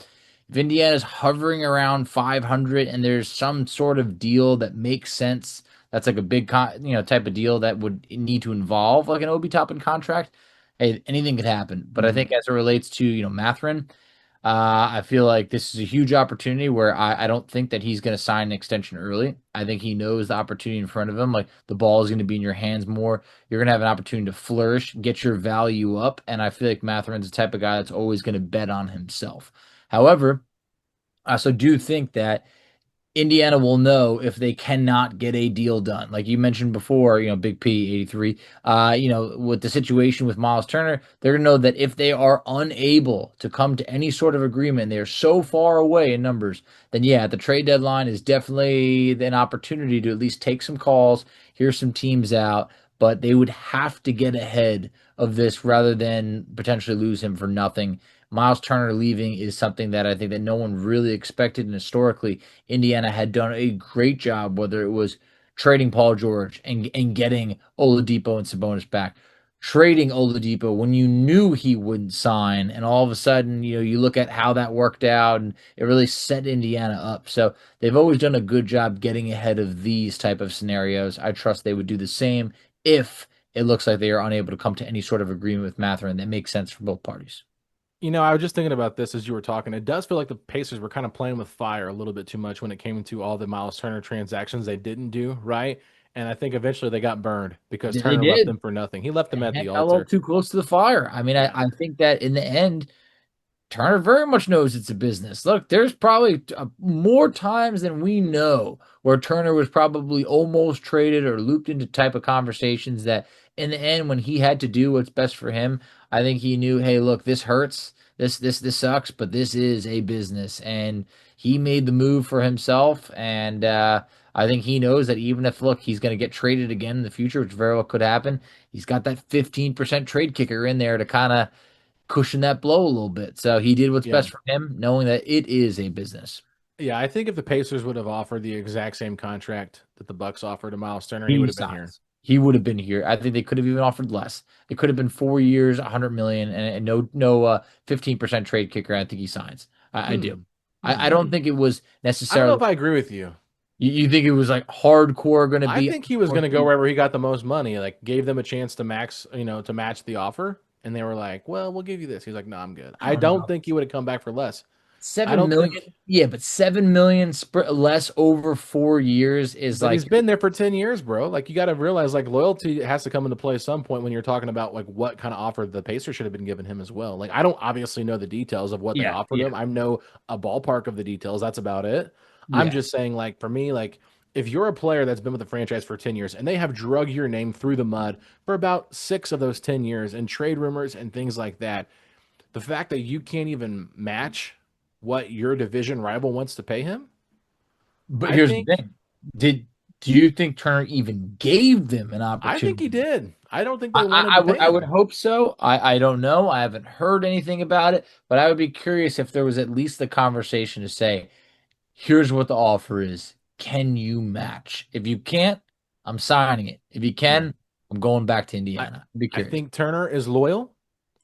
If Indiana's hovering around 500 and there's some sort of deal that makes sense, that's like a big type of deal that would need to involve like an Obi Toppin contract. Hey, anything could happen. But I think as it relates to Mathurin, I feel like this is a huge opportunity where I don't think that he's going to sign an extension early. I think he knows the opportunity in front of him. Like the ball is going to be in your hands more. You're going to have an opportunity to flourish, get your value up. And I feel like Mathurin's the type of guy that's always going to bet on himself. However, I also do think that Indiana will know if they cannot get a deal done. Like you mentioned before, Big P 83, with the situation with Myles Turner, they're going to know that if they are unable to come to any sort of agreement, they're so far away in numbers, then yeah, the trade deadline is definitely an opportunity to at least take some calls, hear some teams out, but they would have to get ahead of this rather than potentially lose him for nothing. Myles Turner leaving is something that I think that no one really expected, and historically, Indiana had done a great job, whether it was trading Paul George and getting Oladipo and Sabonis back, trading Oladipo when you knew he wouldn't sign, and all of a sudden, you look at how that worked out, and it really set Indiana up. So they've always done a good job getting ahead of these type of scenarios. I trust they would do the same if it looks like they are unable to come to any sort of agreement with Mathurin that makes sense for both parties. I was just thinking about this as you were talking. It does feel like the Pacers were kind of playing with fire a little bit too much when it came to all the Myles Turner transactions they didn't do, right? And I think eventually they got burned because They Turner left did. them for nothing. He left them at And the that got a little altar. too close to the fire. I mean, I, Yeah. I think that in the end, Turner very much knows it's a business. Look, there's probably more times than we know where Turner was probably almost traded or looped into type of conversations that in the end, when he had to do what's best for him, I think he knew, hey, look, this hurts. This sucks, but this is a business. And he made the move for himself. And I think he knows that even if, look, he's going to get traded again in the future, which very well could happen, he's got that 15% trade kicker in there to kind of cushion that blow a little bit. So he did what's Yeah. best for him, knowing that it is a business. Yeah, I think if the Pacers would have offered the exact same contract that the Bucks offered to Myles Turner, he would He have been here. signs. He would have been here. I think they could have even offered less. It could have been 4 years, 100 million, and no 15% trade kicker. I think he signs. I do. Hmm. I Hmm. don't think it was I don't know necessarily. if I agree with you. You think it was like hardcore going to I be think he was going to go wherever he got the most money, like gave them a chance to to match the offer. And they were like, well, we'll give you this. He's like, no, I'm good. I I don't don't know. think he would have come back for less. I 7 don't million. think, Yeah, but 7 million less over 4 years is but like he's been there for 10 years, bro. Like, you got to realize, like, loyalty has to come into play at some point when you're talking about, like, what kind of offer the Pacers should have been giving him as well. Like, I don't obviously know the details of what they yeah, offered yeah, him. I know a ballpark of the details. That's about it. I'm yeah. just saying, like, for me, like, if you're a player that's been with the franchise for 10 years and they have drug your name through the mud for about 6 of those 10 years and trade rumors and things like that, the fact that you can't even match what your division rival wants to pay him, But I here's the think thing. Did do you think Turner even gave them an I think he opportunity? did. I don't think I, they wanted I, I to would pay I would him. hope so. I don't know. I haven't heard anything about it, but I would be curious if there was at least the conversation to say, here's what the offer is. Can you match? If you can't, I'm signing it. If you Yeah. can, I'm going back to I Indiana. I'd be I curious. think Turner is loyal.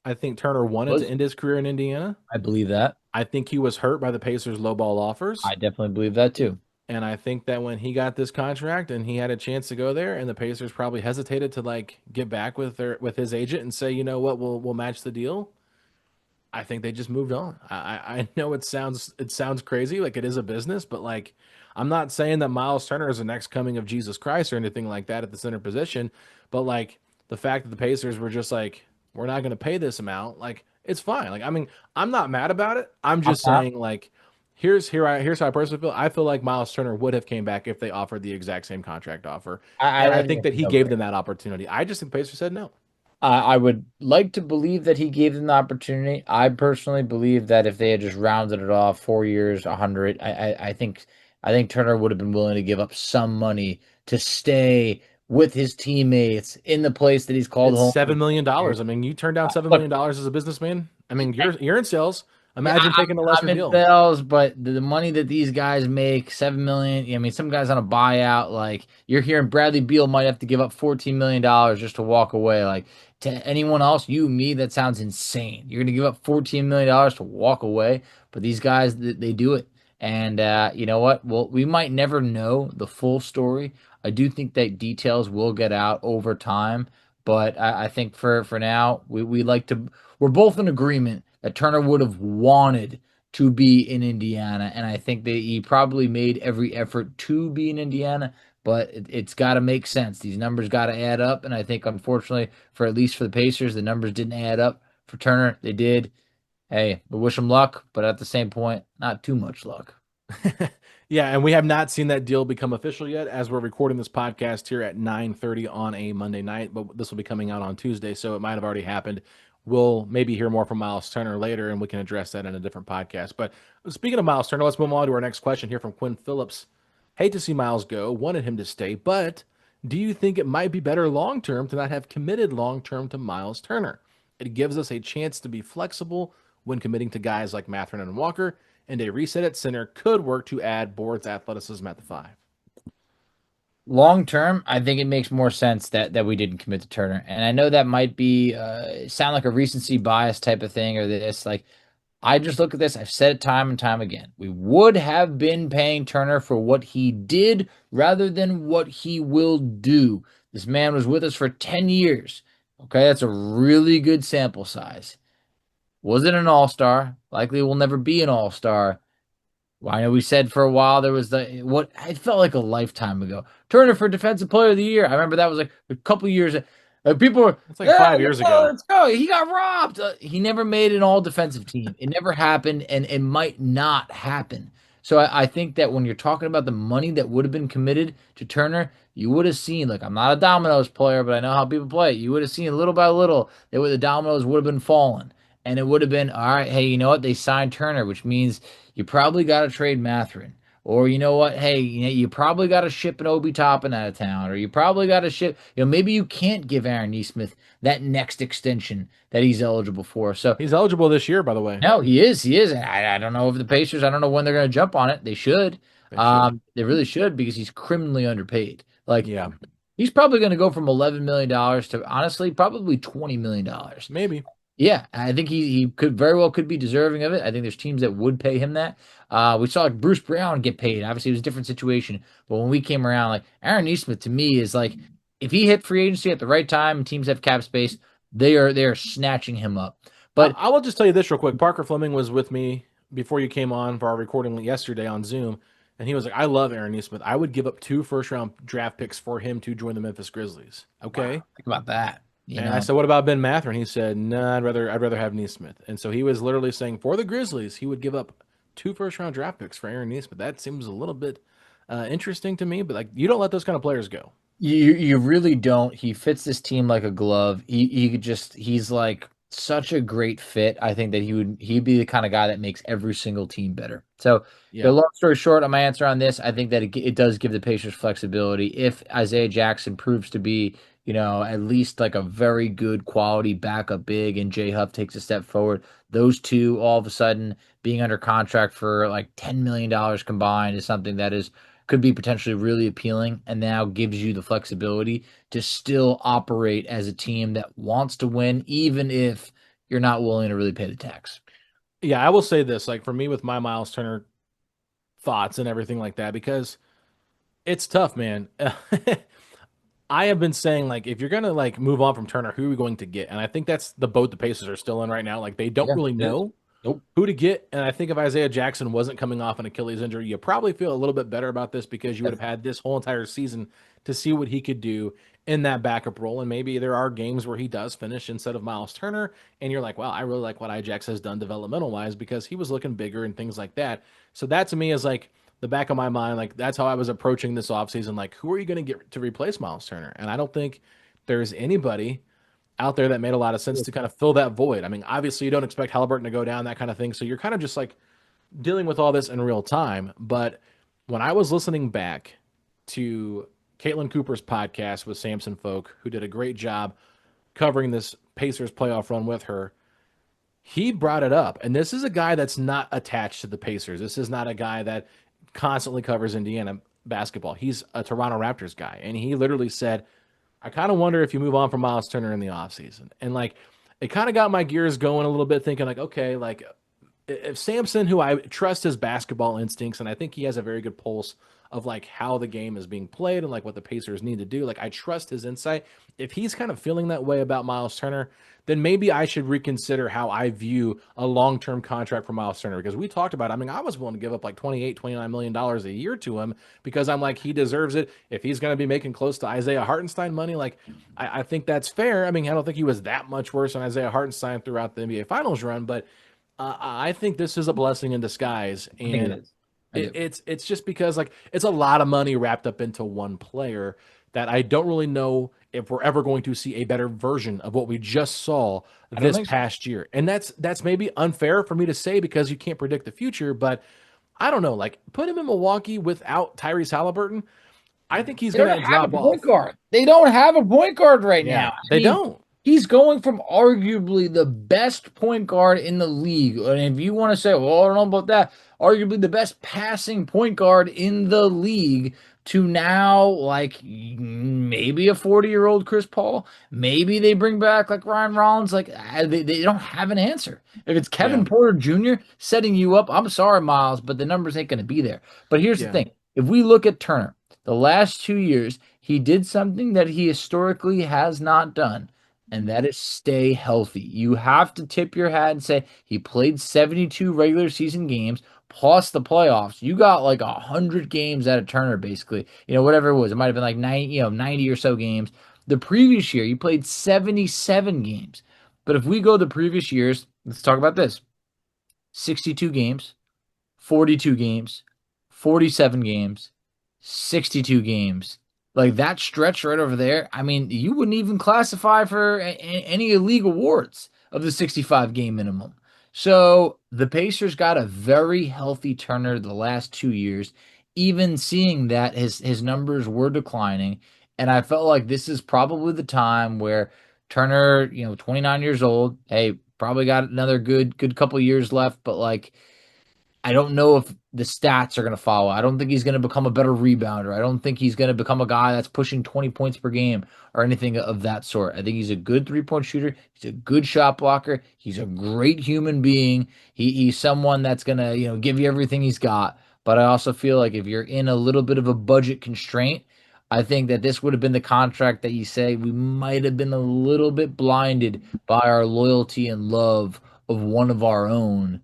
I think Turner wanted to Was end his career in Indiana. I believe that. I think he was hurt by the Pacers' lowball offers. I definitely believe that too. And I think that when he got this contract and he had a chance to go there, and the Pacers probably hesitated to like get back with his agent and say, you know what, we'll match the deal. I think they just moved on. I know it sounds crazy, like it is a business, but like I'm not saying that Myles Turner is the next coming of Jesus Christ or anything like that at the center position, but like the fact that the Pacers were just like, we're not going to pay this amount, like it's fine. Like I mean, I'm not mad about it. I'm I'm just not. saying like here's how I personally feel. I feel like Myles Turner would have came back if they offered the exact same contract offer, and I I think think it's that a he gave no-brainer. them that opportunity. I just think the Pacers said no. I would like to believe that he gave them the opportunity. I personally believe that if they had just rounded it off 4 years, 100, I think Turner would have been willing to give up some money to stay with his teammates in the place that he's called It's home for $7 million. years. I mean, you turn down $7 Look, million as a businessman. I mean, you're in sales. yeah, Imagine taking a I'm lesser in deal. sales, but the money that these guys make, 7 million. I mean, some guys on a buyout, like you're hearing Bradley Beal might have to give up $14 million just to walk away. Like to anyone else, you, me, that sounds insane. You're gonna give up $14 million to walk away, but these guys, they do it. And you know what? Well, we might never know the full story. I do think that details will get out over time, but I think for now, we like to. We're both in agreement that Turner would have wanted to be in Indiana, and I think that he probably made every effort to be in Indiana. But it's got to make sense. These numbers got to add up, and I think unfortunately, for at least for the Pacers, the numbers didn't add up. For Turner, they did. Hey, we wish him luck, but at the same point, not too much luck. Yeah, and we have not seen that deal become official yet as we're recording this podcast here at 9:30 on a Monday night, but this will be coming out on Tuesday, so it might have already happened. We'll maybe hear more from Myles Turner later and we can address that in a different podcast. But speaking of Myles Turner, let's move on to our next question here from Quinn Phillips. Hate to see Myles go, wanted him to stay, but do you think it might be better long term to not have committed long term to Myles Turner? It gives us a chance to be flexible when committing to guys like Mathurin and Walker, and a reset at center could work to add Board's athleticism at the five. Long term, I think it makes more sense that we didn't commit to Turner. And I know that might be sound like a recency bias type of thing or this. Like I just look at this, I've said it time and time again. We would have been paying Turner for what he did rather than what he will do. This man was with us for 10 years. Okay, that's a really good sample size. Wasn't an all-star, likely will never be an all-star. Well, I know we said for a while there was the what it felt like a lifetime ago. Turner for Defensive Player of the Year. I remember that was like a couple years. People were, It's like yeah, 5 years ago. let's go. He got robbed. He never made an all defensive team. It never happened, and it might not happen. So I think that when you're talking about the money that would have been committed to Turner, you would have seen, like, I'm not a dominoes player, but I know how people play it. You would have seen little by little that the dominoes would have been falling. And it would have been, all right, hey, you know what? They signed Turner, which means you probably got to trade Mathurin. Or you know what? Hey, you probably got to ship an Obi Toppin out of town, or you probably got to ship. Maybe you can't give Aaron Nesmith that next extension that he's eligible for. So He's eligible this year, by the way. no, he is. I don't know if the Pacers. I don't know when they're going to jump on it. They should. They should. They really should because he's criminally underpaid. Like Yeah, he's probably going to go from $11 million to honestly probably $20 million. maybe. Yeah, I think he could very well could be deserving of it. I think there's teams that would pay him that. We saw like Bruce Brown get paid. Obviously, it was a different situation. But when we came around, like Aaron Nesmith to me is like if he hit free agency at the right time and teams have cap space, they are snatching him up. But I will just tell you this real quick. Parker Fleming was with me before you came on for our recording yesterday on Zoom, and he was like, "I love Aaron Nesmith. I would give up 2 first-round draft picks for him to join the Memphis Grizzlies." Okay, wow, think about that. and I said, "What about Ben Mathurin?" He said, "No, I'd rather have Nesmith." And so he was literally saying for the Grizzlies, he would give up 2 first-round draft picks for Aaron Nesmith. That seems a little bit interesting to me, but like you don't let those kind of players go. You really don't. He fits this team like a glove. He's like such a great fit. I think that he'd be the kind of guy that makes every single team better. So, Yeah, long story short, on my answer on this, I think that it does give the Pacers flexibility. If Isaiah Jackson proves to be, at least like a very good quality backup big, and Jay Huff takes a step forward, those two all of a sudden being under contract for like $10 million combined is something that is could be potentially really appealing and now gives you the flexibility to still operate as a team that wants to win, even if you're not willing to really pay the tax. yeah. I will say this, like for me with my Myles Turner thoughts and everything like that, because it's tough, man. I have been saying like if you're gonna like move on from Turner, who are we going to get? And I think that's the boat the Pacers are still in right now. Like they don't Yeah, really it is. know Nope. who to get. And I think if Isaiah Jackson wasn't coming off an Achilles injury, you probably feel a little bit better about this because you would have had this whole entire season to see what he could do in that backup role. And maybe there are games where he does finish instead of Myles Turner, and you're like, wow, I really like what Ijax has done developmental wise because he was looking bigger and things like that. So that to me is like the back of my mind, like that's how I was approaching this offseason. Like, who are you going to get to replace Myles Turner? And I don't think there's anybody out there that made a lot of sense to kind of fill that void. I mean, obviously you don't expect Halliburton to go down, that kind of thing. So you're kind of just like dealing with all this in real time. But when I was listening back to Caitlin Cooper's podcast with Samson Folk, who did a great job covering this Pacers playoff run with her, he brought it up. And this is a guy that's not attached to the Pacers. This is not a guy that constantly covers Indiana basketball. He's a Toronto Raptors guy. And he literally said, I kind of wonder if you move on from Myles Turner in the offseason. And like, it kind of got my gears going a little bit, thinking like, okay, like if Samson, who I trust his basketball instincts, and I think he has a very good pulse of like how the game is being played and like what the Pacers need to do. Like I trust his insight. If he's kind of feeling that way about Myles Turner, then maybe I should reconsider how I view a long-term contract for Myles Turner because we talked about it. I mean, I was willing to give up like 28, $29 million a year to him because I'm like, he deserves it. If he's going to be making close to Isaiah Hartenstein money, like I think that's fair. I mean, I don't think he was that much worse than Isaiah Hartenstein throughout the NBA Finals run, but I think this is a blessing in disguise, I think it and is. I do. it's just because like it's a lot of money wrapped up into one player that I don't really know if we're ever going to see a better version of what we just saw I don't this think so. past year. And that's maybe unfair for me to say because you can't predict the future, but I don't know, like put him in Milwaukee without Tyrese Halliburton, I think he's They don't going to have a drop point off. guard. They don't have a point guard right Yeah, now. I they mean, don't. He's going from arguably the best point guard in the league. And if you want to say, well, I don't know about that, arguably the best passing point guard in the league to now, like maybe a 40-year-old Chris Paul. Maybe they bring back like Ryan Rollins. Like they don't have an answer. If it's Yeah, Kevin Porter Jr. setting you up, I'm sorry, Miles, but the numbers ain't going to be there. But here's the yeah. thing. If we look at Turner, the last 2 years, he did something that he historically has not done, and that is stay healthy. You have to tip your hat and say he played 72 regular season games plus the playoffs. You got like 100 games out of Turner, basically. Whatever it was. It might have been like 90 or so games. The previous year, he played 77 games. But if we go the previous years, let's talk about this: 62 games, 42 games, 47 games, 62 games. Like that stretch right over there, I mean, you wouldn't even classify for any league awards of the 65 game minimum. So the Pacers got a very healthy Turner the last 2 years. Even seeing that his numbers were declining, and I felt like this is probably the time where Turner, 29 years old, hey, probably got another good couple years left, but like I don't know if the stats are going to follow. I don't think he's going to become a better rebounder. I don't think he's going to become a guy that's pushing 20 points per game or anything of that sort. I think he's a good 3-point shooter. He's a good shot blocker. He's a great human being. He's someone that's going to, give you everything he's got. But I also feel like if you're in a little bit of a budget constraint, I think that this would have been the contract that you say we might have been a little bit blinded by our loyalty and love of one of our own,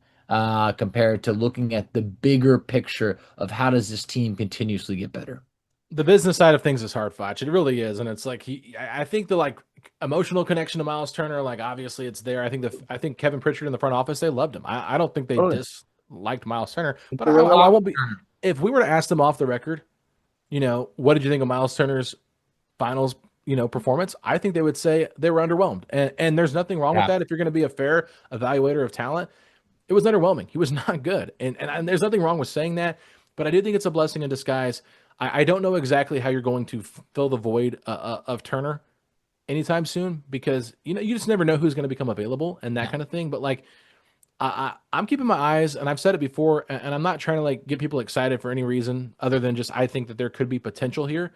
compared to looking at the bigger picture of how does this team continuously get better. The business side of things is hard, Foch. It really is, and it's like I think the like emotional connection to Myles Turner, like obviously it's there. I think Kevin Pritchard in the front office, they loved him. I don't think they Totally. disliked Myles Turner, but They really I like won't be. If we were to ask them off the record, what did you think of Myles Turner's finals, performance? I think they would say they were underwhelmed, and there's nothing wrong with Yeah. that if you're going to be a fair evaluator of talent. It was underwhelming. He was not good, and there's nothing wrong with saying that. But I do think it's a blessing in disguise. I don't know exactly how you're going to fill the void of Turner anytime soon because you just never know who's going to become available and that Yeah. kind of thing. But like I'm keeping my eyes, and I've said it before, and I'm not trying to like get people excited for any reason other than just I think that there could be potential here.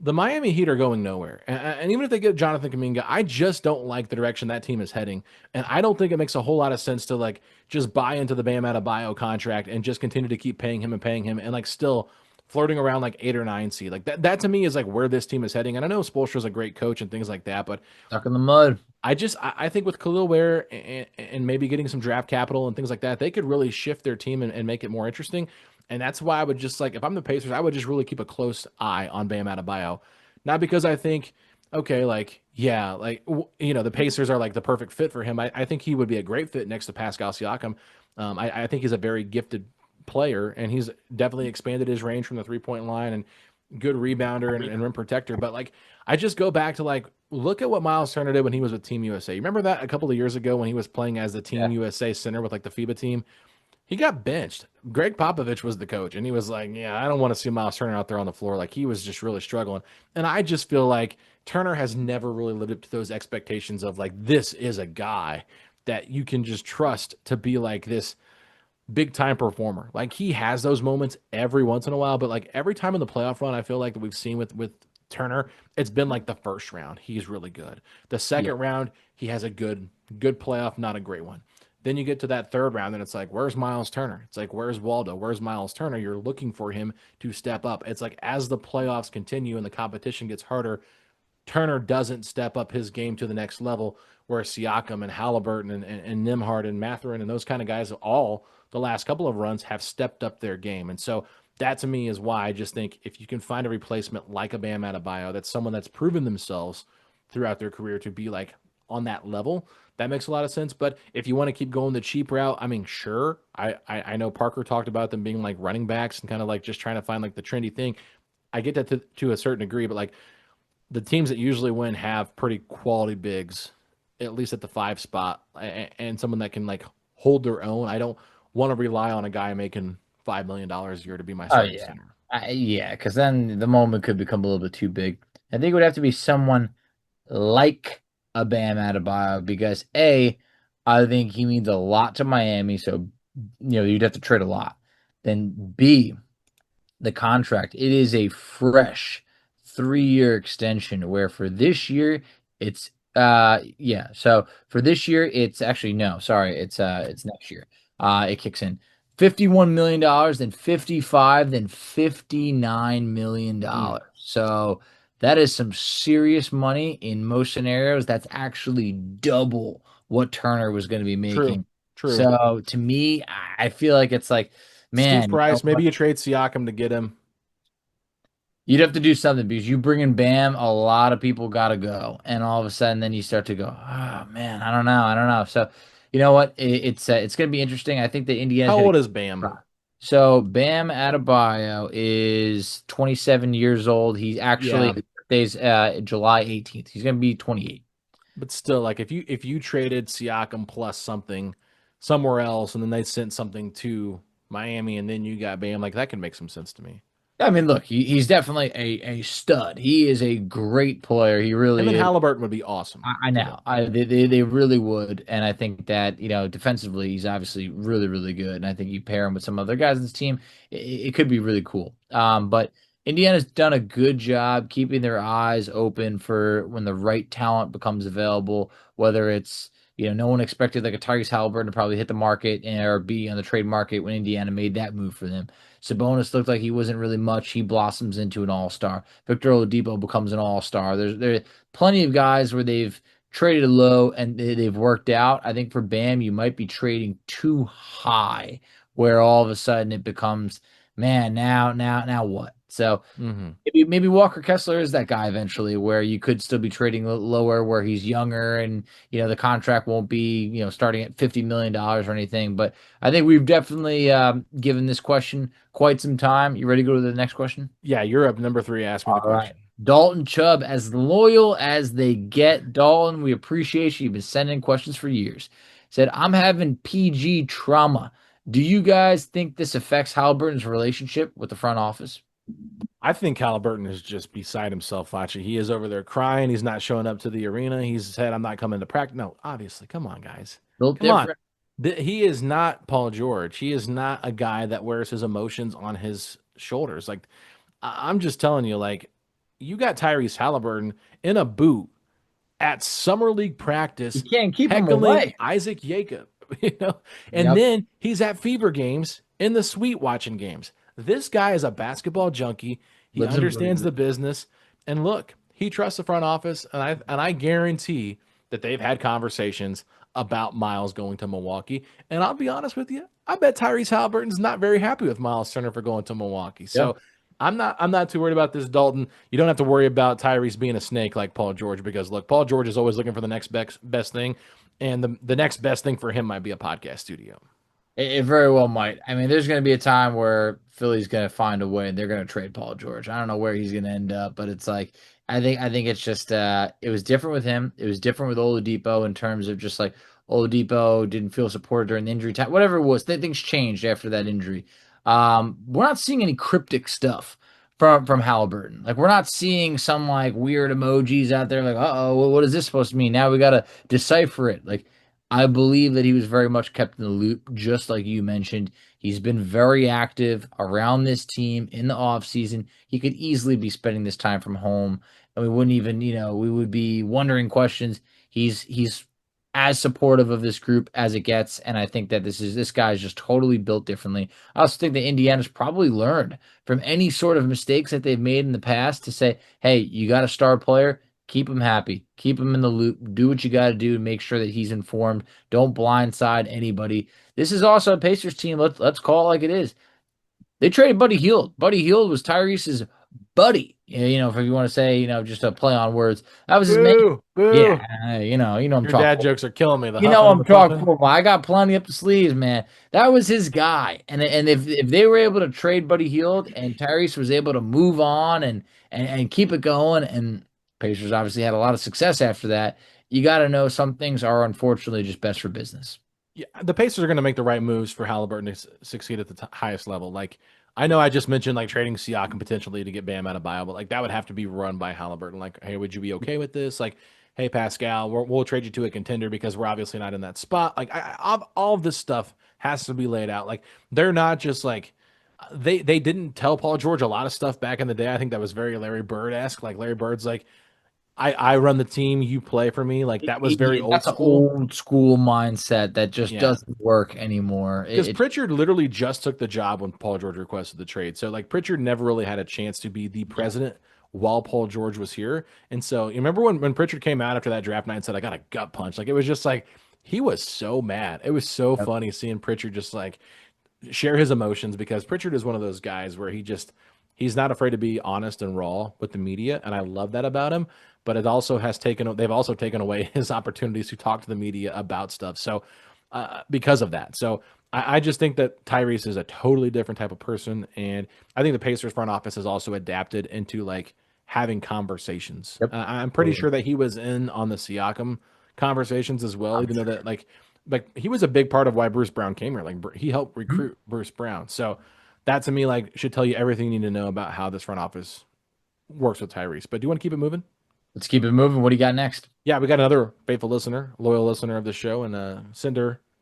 The Miami Heat are going nowhere. And even if they get Jonathan Kuminga, I just don't like the direction that team is heading. And I don't think it makes a whole lot of sense to like just buy into the Bam Adebayo contract and just continue to keep paying him and like still flirting around like 8 or 9 seed. Like that to me is like where this team is heading. And I know Spoelstra's a great coach and things like that, but Stuck in the mud. I think with Khalil Ware and maybe getting some draft capital and things like that, they could really shift their team and make it more interesting. And that's why I would just like, if I'm the Pacers, I would just really keep a close eye on Bam Adebayo. Not because I think, okay, like, yeah, like, the Pacers are like the perfect fit for him. I think he would be a great fit next to Pascal Siakam. I think he's a very gifted player, and he's definitely expanded his range from the 3-point line and good rebounder and rim protector. But like, I just go back to like, look at what Myles Turner did when he was with Team USA. You remember that a couple of years ago when he was playing as the Team Yeah. USA center with like the FIBA team? He got benched. Greg Popovich was the coach, and he was like, "Yeah, I don't want to see Myles Turner out there on the floor." Like he was just really struggling. And I just feel like Turner has never really lived up to those expectations of like this is a guy that you can just trust to be like this big time performer. Like he has those moments every once in a while, but like every time in the playoff run, I feel like that we've seen with Turner, it's been like the first round, he's really good. The Yeah. second round, he has a good playoff, not a great one. Then you get to that third round, and it's like, where's Myles Turner? It's like, where's Waldo? Where's Myles Turner? You're looking for him to step up. It's like as the playoffs continue and the competition gets harder, Turner doesn't step up his game to the next level, where Siakam and Haliburton and Nimhard and Mathurin and those kind of guys, all the last couple of runs, have stepped up their game. And so that to me is why I just think if you can find a replacement like a Bam Adebayo, that's someone that's proven themselves throughout their career to be like on that level, that makes a lot of sense. But if you want to keep going the cheap route, I mean, sure. I know Parker talked about them being like running backs and kind of like just trying to find like the trendy thing. I get that to a certain degree, but like the teams that usually win have pretty quality bigs, at least at the 5 spot, and someone that can like hold their own. I don't want to rely on a guy making $5 million a year to be my Oh starting yeah. center. Yeah, because then the moment could become a little bit too big. I think it would have to be someone like a Bam Adebayo because A, I think he means a lot to Miami, so you'd have to trade a lot. Then B, the contract. It is a fresh 3-year extension where for this year it's yeah. So for this year it's actually no, sorry, it's next year. It kicks in $51 million, then 55, then $59 million. So that is some serious money in most scenarios. That's actually double what Turner was going to be True, making. true. So to me, I feel like it's like, Steep man, you know price. Maybe what? you trade Siakam to get him. You'd have to do something because you bring in Bam, a lot of people got to go, and all of a sudden, then you start to go, oh man, I don't know. So, you know what? It's going to be interesting. I think that Indiana's How going old to. is Bam? So Bam Adebayo is 27 years old. He's actually Yeah, his birthday's July 18th. He's going to be 28. but still, like if you traded Siakam plus something somewhere else, and then they sent something to Miami, and then you got Bam, like that can make some sense to me. I mean, look, he's definitely a stud. He is a great player. He Him really and is. Halliburton would be awesome I together. know. They really would, and I think that defensively he's obviously really really good, and I think you pair him with some other guys in this team, it could be really cool. But Indiana's done a good job keeping their eyes open for when the right talent becomes available. Whether it's no one expected like a Tyrese Haliburton to probably hit the market or be on the trade market when Indiana made that move for them. Sabonis looked like he wasn't really much. He blossoms into an all-star. Victor Oladipo becomes an all-star. There's plenty of guys where they've traded low and they've worked out. I think for Bam, you might be trading too high, where all of a sudden it becomes, man, now what? So Hmm. maybe Walker Kessler is that guy eventually, where you could still be trading lower, where he's younger and the contract won't be starting at $50 million or anything. But I think we've definitely given this question quite some time. You ready to go to the next question? Yeah, you're up. Number three. Ask me the All right. question. Dalton Chubb, as loyal as they get. Dalton, we appreciate you. You've been sending questions for years. Said, I'm having PG trauma. Do you guys think this affects Halliburton's relationship with the front office? I think Halliburton is just beside himself, Facci. He is over there crying. He's not showing up to the arena. He's said, I'm not coming to practice. No, obviously. Come on, guys. Built Come on. different. He is not Paul George. He is not a guy that wears his emotions on his shoulders. Like, I'm just telling you, like, you got Tyrese Halliburton in a boot at summer league You practice can't keep him heckling away. Isaac Jacob, you know, and Yep. then he's at fever games in the suite watching games. This guy is a basketball junkie. He Lives and breathes understands it. the business, and look, he trusts the front office, and I guarantee that they've had conversations about Myles going to Milwaukee. And I'll be honest with you, I bet Tyrese Halliburton's not very happy with Myles Turner for going to Milwaukee. Yeah. So I'm not too worried about this, Dalton. You don't have to worry about Tyrese being a snake like Paul George because look, Paul George is always looking for the next best thing, and the next best thing for him might be a podcast studio. It very well might. I mean, there's going to be a time where Philly's going to find a way and they're going to trade Paul George. I don't know where he's going to end up, but it's like I think it's just it was different with him. It was different with Oladipo in terms of just like Oladipo didn't feel supported during the injury time. Whatever it was, things changed after that injury. We're not seeing any cryptic stuff from Halliburton. Like we're not seeing some like weird emojis out there like, uh-oh, what is this supposed to mean? Now we got to decipher it. Like I believe that he was very much kept in the loop, just like you mentioned. He's been very active around this team in the offseason. He could easily be spending this time from home, and we wouldn't even, we would be wondering questions. He's as supportive of this group as it gets, and I think that this guy is just totally built differently. I also think that Indiana's probably learned from any sort of mistakes that they've made in the past to say, hey, you got a star player. Keep him happy. Keep him in the loop. Do what you got to do to make sure that he's informed. Don't blindside anybody. This is also a Pacers team. Let's call it like it is. They traded Buddy Hield. Buddy Hield was Tyrese's buddy. If you want to say, just a play on words. That was his main. Boo, Yeah, boo. I'm Your talking. dad jokes are killing me. The You know huffing and I'm the talking puffing. football. I got plenty up the sleeves, man. That was his guy. And if they were able to trade Buddy Hield and Tyrese was able to move on and keep it going, and Pacers obviously had a lot of success after that, you got to know some things are unfortunately just best for business. Yeah, the Pacers are going to make the right moves for Halliburton to succeed at the highest level. Like, I know I just mentioned like trading Siakam potentially to get Bam out of bio, but like that would have to be run by Halliburton. Like, hey, would you be okay with this? Like, hey Pascal, we'll trade you to a contender because we're obviously not in that spot. Like all of this stuff has to be laid out. Like they're not just like they didn't tell Paul George a lot of stuff back in the day. I think that was very Larry Bird-esque. Like Larry Bird's like, I run the team, you play for me. Like that was very Yeah, old that's an school. old school mindset that just Yeah. doesn't work anymore. Because Pritchard literally just took the job when Paul George requested the trade. So like Pritchard never really had a chance to be the Yeah. president while Paul George was here. And so you remember when Pritchard came out after that draft night and said, I got a gut punch. Like it was just like he was so mad. It was so Yep. funny seeing Pritchard just like share his emotions because Pritchard is one of those guys where he's not afraid to be honest and raw with the media, and I love that about him. But they've also taken away his opportunities to talk to the media about stuff. So because of that, so I just think that Tyrese is a totally different type of person, and I think the Pacers front office has also adapted into like having conversations. Yep. I'm pretty sure that he was in on the Siakam conversations as well, I'm even though sure. that like he was a big part of why Bruce Brown came here. Like he helped Mhm. recruit Bruce Brown. So that to me like should tell you everything you need to know about how this front office works with Tyrese. But do you want to keep it moving? Let's keep it moving. What do you got next? Yeah, we got another faithful listener, loyal listener of the show, and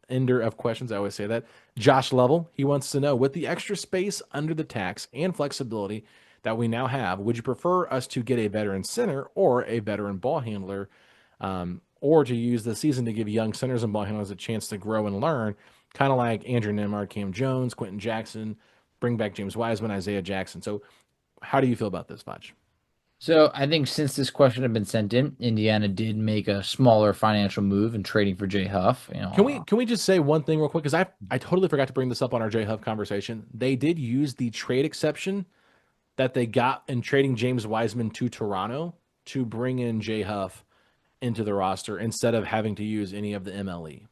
ender of questions. I always say that. Josh Lovell, he wants to know with the extra space under the tax and flexibility that we now have, would you prefer us to get a veteran center or a veteran ball handler, or to use the season to give young centers and ball handlers a chance to grow and learn, kind of like Andrew Nembhard, Cam Jones, Quentin Jackson, bring back James Wiseman, Isaiah Jackson. So, how do you feel about this, Foch? So I think since this question had been sent in, Indiana did make a smaller financial move in trading for Jay Huff. Can we just say one thing real quick? Because I totally forgot to bring this up on our J Huff conversation. They did use the trade exception that they got in trading James Wiseman to Toronto to bring in J Huff into the roster instead of having to use any of the MLE.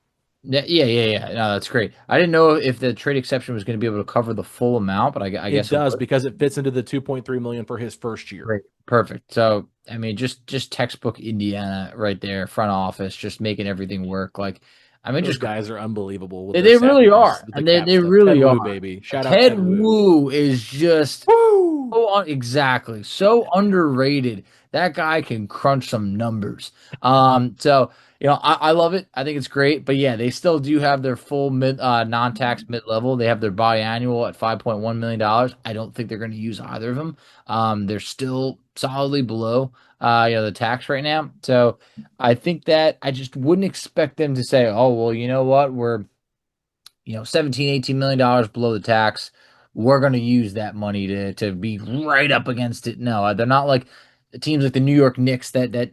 Yeah. No, that's great. I didn't know if the trade exception was going to be able to cover the full amount, but I It guess it does would. because it fits into the 2.3 million for his first year. Great. Perfect. So, I mean, just textbook Indiana right there, front office, just making everything work. Like, I mean, Those just guys are unbelievable with the they really savviness, are, with the and they cap they stuff. Ted really Wu, are. baby. Shout out Ted Ted Wu. Wu is just Woo! exactly so underrated. That guy can crunch some numbers. So I love it. I think it's great. But yeah, they still do have their full non-tax mid level. They have their biannual at $5.1 million. I don't think they're going to use either of them. They're still solidly below the tax right now. So I think that I just wouldn't expect them to say, oh well, you know what, we're 17, $18 million below the tax. We're going to use that money to be right up against it. No, they're not like teams like the New York Knicks that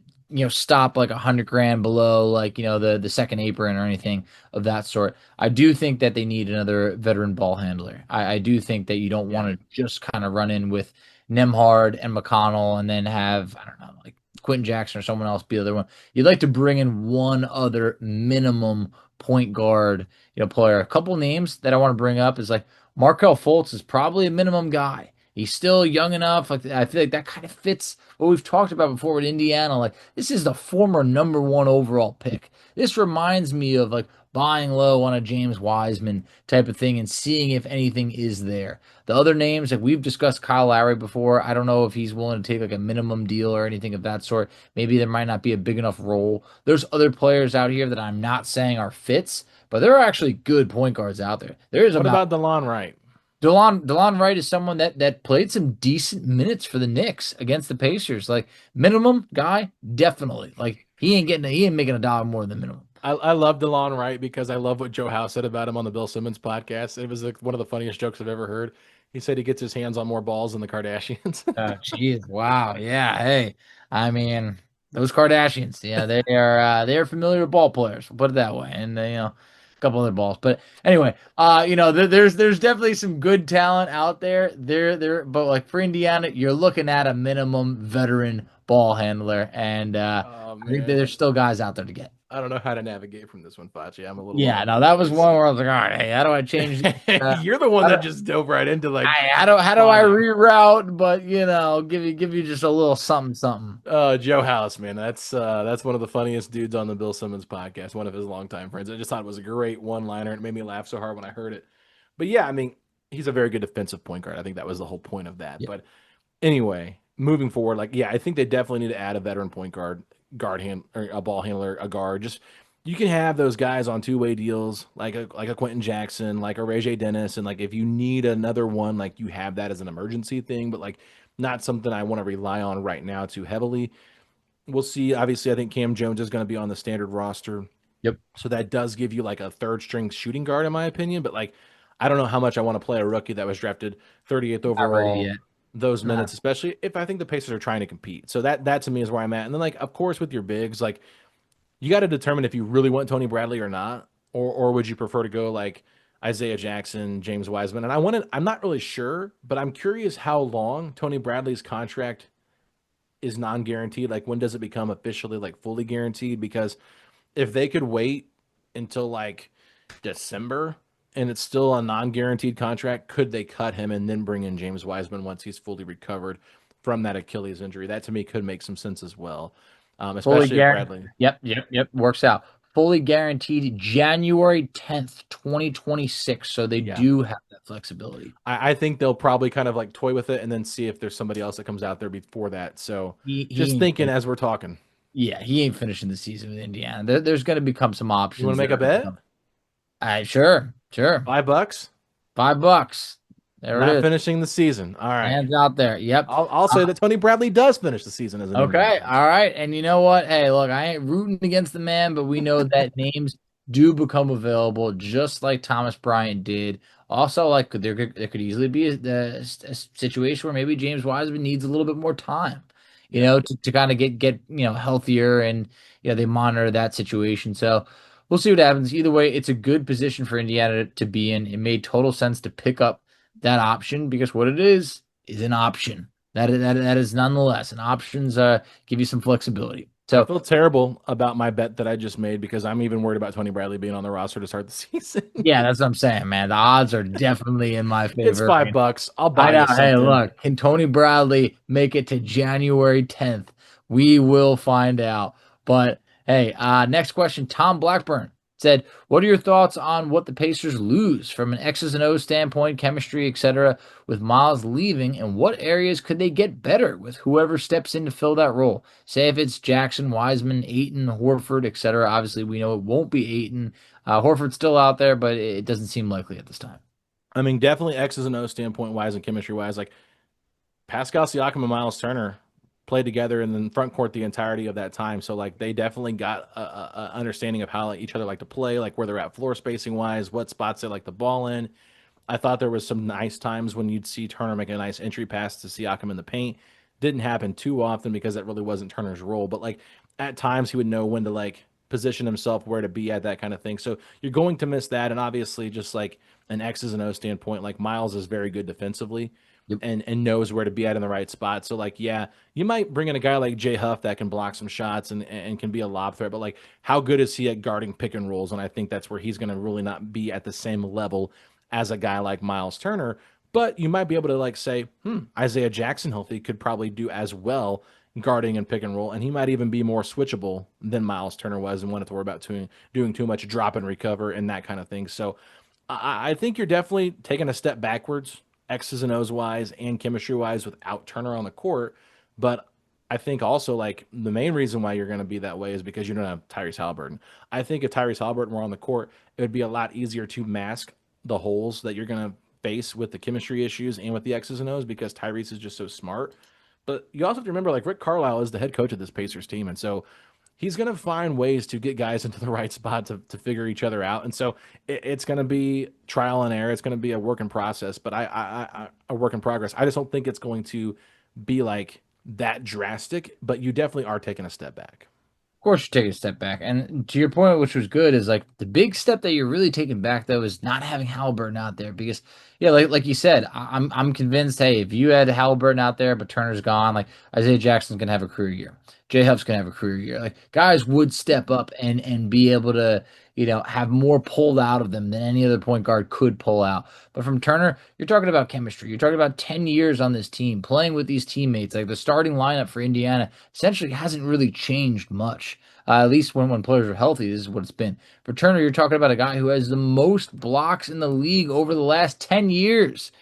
stop like 100 grand below like the second apron or anything of that sort. I do think that they need another veteran ball handler. I do think that you don't Yeah. want to just kind of run in with Nemhard and McConnell and then have, I don't know, like Quentin Jackson or someone else be the other one. You'd like to bring in one other minimum point guard player. A couple names that I want to bring up is like Markel Fultz is probably a minimum guy. He's still young enough. Like I feel like that kind of fits what we've talked about before with Indiana. Like this is the former number one overall pick. This reminds me of like buying low on a James Wiseman type of thing and seeing if anything is there. The other names, like we've discussed Kyle Lowry before. I don't know if he's willing to take like a minimum deal or anything of that sort. Maybe there might not be a big enough role. There's other players out here that I'm not saying are fits, but there are actually good point guards out there. There is What about about DeLon Wright? DeLon Wright is someone that played some decent minutes for the Knicks against the Pacers. Like minimum guy, definitely. Like he ain't making a dollar more than minimum. I love DeLon Wright because I love what Joe House said about him on the Bill Simmons podcast. It was like one of the funniest jokes I've ever heard. He said he gets his hands on more balls than the Kardashians. Jeez, wow, yeah. Hey, I mean those Kardashians, yeah, they are familiar with ball players. We'll put it that way, and a couple other balls. But anyway, there's definitely some good talent out there. But like for Indiana, you're looking at a minimum veteran ball handler, and Oh I think that man, there's still guys out there to get. I don't know how to navigate from this one, Facci. I'm a little all Yeah, over no, the that was place. one where I was like, all right, hey, how do I change? You're the one How do, that just dove right into like how do I responding. reroute? But give you just a little something, something. Joe House, man, that's one of the funniest dudes on the Bill Simmons podcast. One of his longtime friends. I just thought it was a great one-liner. It made me laugh so hard when I heard it. But yeah, I mean, he's a very good defensive point guard. I think that was the whole point of that. Yeah. But anyway, moving forward, like yeah, I think they definitely need to add a veteran point guard. or a ball handler, a guard. Just you can have those guys on two-way deals, like a Quentin Jackson, like a Ray J. Dennis, and like if you need another one, like you have that as an emergency thing, but like not something I want to rely on right now too heavily. We'll see. Obviously, I think Cam Jones is going to be on the standard roster. Yep. So that does give you like a third string shooting guard, in my opinion. But like, I don't know how much I want to play a rookie that was drafted 38th Not ready overall, yet. those Nah. minutes, especially if I think the Pacers are trying to compete. So that to me is where I'm at. And then like, of course, with your bigs, like you got to determine if you really want Tony Bradley or not, or would you prefer to go like Isaiah Jackson, James Wiseman? And I'm not really sure, but I'm curious how long Tony Bradley's contract is non-guaranteed. Like when does it become officially like fully guaranteed? Because if they could wait until like December and it's still a non-guaranteed contract, could they cut him and then bring in James Wiseman once he's fully recovered from that Achilles injury? That to me could make some sense as well, Fully especially if guaranteed. Bradley. Yep. Works out. Fully guaranteed January 10th, 2026. So they Yeah, do have that flexibility. I think they'll probably kind of like toy with it and then see if there's somebody else that comes out there before that. So He just ain't thinking as we're talking, Yeah, he ain't finishing the season with Indiana. There's going to become some you want options to make that a are going to bet? come. Sure. $5, $5. There it not is. finishing the season. All right. Hands out there. Yep. I'll say that Tony Bradley does finish the season as an Indiana Okay, Pacer. all right. And you know what? Hey, look, I ain't rooting against the man, but we know that names do become available, just like Thomas Bryant did. Also, like there could easily be a situation where maybe James Wiseman needs a little bit more time, Yeah. to kind of get healthier, and they monitor that situation. So we'll see what happens. Either way, it's a good position for Indiana to be in. It made total sense to pick up that option because what it is an option. That is nonetheless an options give you some flexibility. I So feel terrible about my bet that I just made because I'm even worried about Tony Bradley being on the roster to start the season. yeah, that's what I'm saying, man. The odds are definitely in my It's favor. $5. I'll I buy know. you Hey, something. look, can Tony Bradley make it to January 10th? We will find out. But hey, next question. Tom Blackburn said, "What are your thoughts on what the Pacers lose from an X's and O's standpoint, chemistry, etc., with Myles leaving, and what areas could they get better with whoever steps in to fill that role? Say if it's Jackson, Wiseman, Ayton, Horford, etc. Obviously, we know it won't be Ayton. Horford's still out there, but it doesn't seem likely at this time." I mean, definitely X's and O's standpoint wise and chemistry wise. Like Pascal Siakam and Myles Turner played together in the front court the entirety of that time. So like they definitely got a understanding of how each other like to play, like where they're at floor spacing wise, what spots they like the ball in. I thought there was some nice times when you'd see Turner make a nice entry pass to Siakam in the paint. Didn't happen too often because that really wasn't Turner's role, but like at times he would know when to like position himself, where to be at, that kind of thing. So you're going to miss that, and obviously just like an X's and O standpoint, like Myles is very good defensively Yep. and knows where to be at in the right spot. So like, yeah, you might bring in a guy like Jay Huff that can block some shots and can be a lob threat, but like how good is he at guarding pick and rolls? And I think that's where he's going to really not be at the same level as a guy like Myles Turner. But you might be able to like say, Isaiah Jackson healthy could probably do as well guarding and pick and roll, and he might even be more switchable than Myles Turner was and wanted to worry about doing too much drop and recover and that kind of thing. So I think you're definitely taking a step backwards, X's and O's wise and chemistry wise, without Turner on the court. But I think also like the main reason why you're going to be that way is because you don't have Tyrese Haliburton. I think if Tyrese Haliburton were on the court, it would be a lot easier to mask the holes that you're going to face with the chemistry issues and with the X's and O's because Tyrese is just so smart. But you also have to remember, like Rick Carlisle is the head coach of this Pacers team, and so he's going to find ways to get guys into the right spot to figure each other out. And so it's going to be trial and error. It's going to be a work in process, but a work in progress. I just don't think it's going to be like that drastic, but you definitely are taking a step back. Of course, you're taking a step back. And to your point, which was good, is like the big step that you're really taking back though is not having Halliburton out there because yeah, like you said, I'm convinced. Hey, if you had Halliburton out there, but Turner's gone, like Isaiah Jackson's gonna have a career year. J Huff's gonna have a career year. Like guys would step up and be able to have more pulled out of them than any other point guard could pull out. But from Turner, you're talking about chemistry. You're talking about 10 years on this team, playing with these teammates. Like the starting lineup for Indiana essentially hasn't really changed much. At least when players are healthy, this is what it's been. For Turner, you're talking about a guy who has the most blocks in the league over the last 10 years.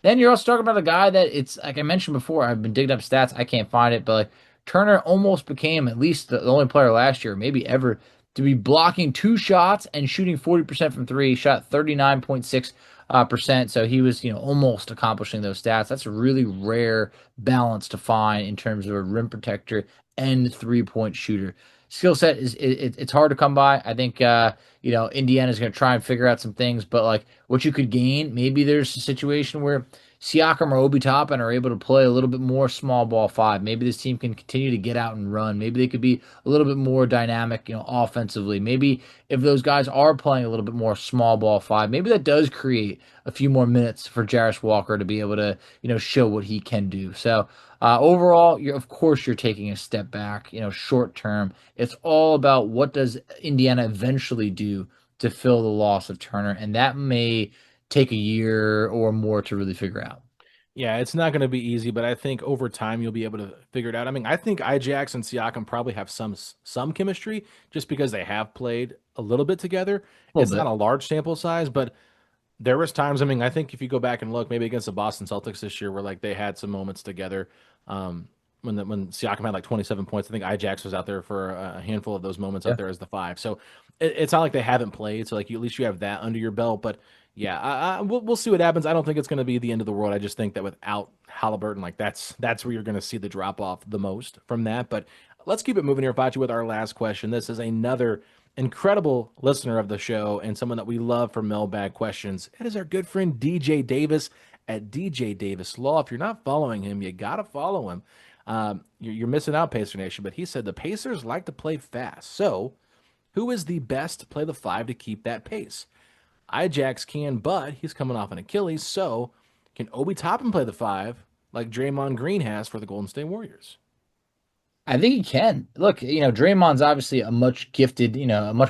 Then you're also talking about a guy that it's like I mentioned before. I've been digging up stats. I can't find it, but like Turner almost became at least the only player last year, maybe ever, to be blocking 2 shots and shooting 40% from three. He shot 39.6%. So he was, almost accomplishing those stats. That's a really rare balance to find in terms of a rim protector and 3-point shooter. Skill set it's hard to come by. I think Indiana's going to try and figure out some things, but like what you could gain, maybe there's a situation where Siakam or Obi Toppin are able to play a little bit more small ball five. Maybe this team can continue to get out and run. Maybe they could be a little bit more dynamic, offensively. Maybe if those guys are playing a little bit more small ball five, maybe that does create a few more minutes for Jarris Walker to be able to, show what he can do. So overall, of course you're taking a step back, short term. It's all about what does Indiana eventually do to fill the loss of Turner, and that may take a year or more to really figure out. Yeah, it's not going to be easy, but I think over time you'll be able to figure it out. I mean, I think Ijax and Siakam probably have some chemistry just because they have played a little bit together. A It's little not bit. a large sample size, but there was times. I mean, I think if you go back and look, maybe against the Boston Celtics this year, where like they had some moments together. When Siakam had like 27 points, I think Ijax was out there for a handful of those moments out Yeah. there as the five. So it's not like they haven't played. So like at least you have that under your belt. But yeah, we'll see what happens. I don't think it's going to be the end of the world. I just think that without Halliburton, like that's where you're going to see the drop off the most from that. But let's keep it moving here, Fachi, with our last question. This is another incredible listener of the show and someone that we love for mailbag questions. It is our good friend DJ Davis at DJ Davis Law. If you're not following him, you got to follow him. You're missing out, Pacer Nation. But he said the Pacers like to play fast. So who is the best to play the five to keep that pace? Ijax can, but he's coming off an Achilles. So can Obi Toppin play the five like Draymond Green has for the Golden State Warriors? I think he can. Look, Draymond's obviously a much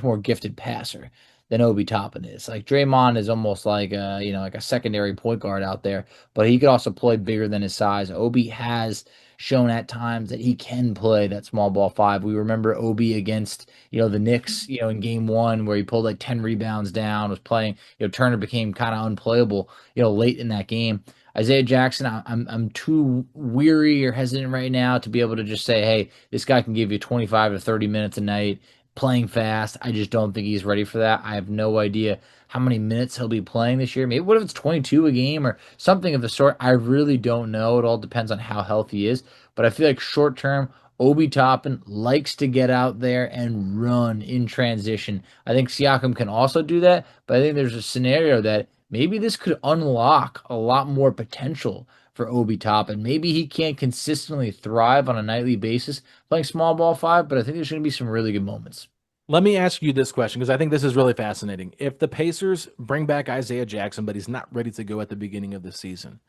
more gifted passer than Obi Toppin is. Like Draymond is almost like like a secondary point guard out there, but he could also play bigger than his size. Obi has shown at times that he can play that small ball five. We remember Obi against, the Knicks, in game one where he pulled like 10 rebounds down, was playing, Turner became kind of unplayable, late in that game. Isaiah Jackson, I'm too weary or hesitant right now to be able to just say, hey, this guy can give you 25 to 30 minutes a night playing fast. I just don't think he's ready for that. I have no idea how many minutes he'll be playing this year. Maybe what if it's 22 a game or something of the sort? I really don't know. It all depends on how healthy he is. But I feel like short term, Obi Toppin likes to get out there and run in transition. I think Siakam can also do that, but I think there's a scenario that maybe this could unlock a lot more potential for Obi Toppin. Maybe he can't consistently thrive on a nightly basis playing small ball five, but I think there's going to be some really good moments. Let me ask you this question because I think this is really fascinating. If the Pacers bring back Isaiah Jackson, but he's not ready to go at the beginning of the season,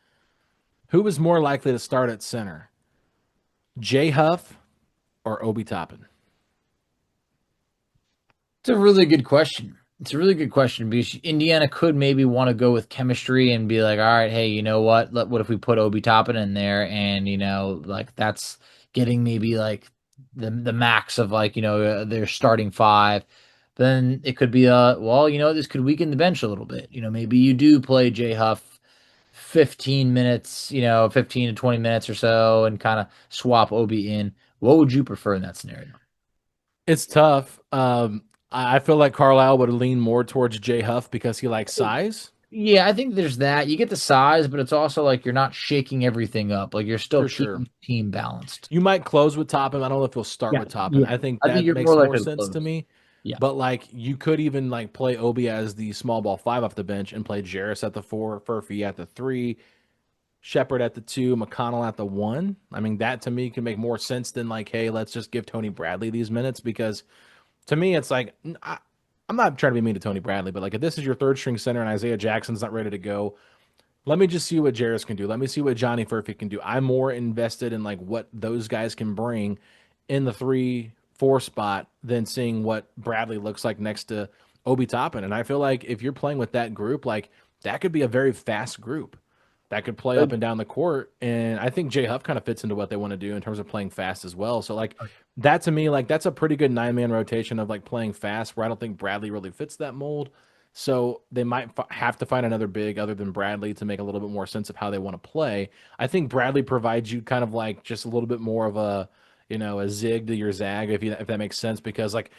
who is more likely to start at center? Jay Huff or Obi Toppin? It's a really good question. It's a really good question because Indiana could maybe want to go with chemistry and be like, all right, hey, you know what? What if we put Obi Toppin in there and like that's getting maybe like the max of like their starting five. Then it could be well, this could weaken the bench a little bit. Maybe you do play Jay Huff 15 minutes, 15 to 20 minutes or so, and kind of swap Obi in. What would you prefer in that scenario? It's tough. I feel like Carlisle would lean more towards Jay Huff because he likes size, Yeah, I think there's that. You get the size, but it's also like you're not shaking everything up. Like you're still for keeping sure. the team balanced. You might close with Toppin. I don't know if you'll start Yeah, with Toppin. yeah. I think I think that you're more makes more likely to sense to close. me. Yeah. But like you could even like play Obi as the small ball five off the bench and play Jarris at the four, Furphy at the three, Shepard at the two, McConnell at the one. I mean, that to me can make more sense than like, hey, let's just give Tony Bradley these minutes because to me, it's like I'm not trying to be mean to Tony Bradley, but like if this is your third string center and Isaiah Jackson's not ready to go, let me just see what Jarris can do. Let me see what Johnny Furphy can do. I'm more invested in like what those guys can bring in the 3-4 spot than seeing what Bradley looks like next to Obi Toppin. And I feel like if you're playing with that group, like that could be a very fast group that could play up and down the court. And I think Jay Huff kind of fits into what they want to do in terms of playing fast as well. So like that to me, like that's a pretty good 9-man rotation of like playing fast where I don't think Bradley really fits that mold. So they might have to find another big other than Bradley to make a little bit more sense of how they want to play. I think Bradley provides you kind of like just a little bit more of a a zig to your zag, if that makes sense. Because like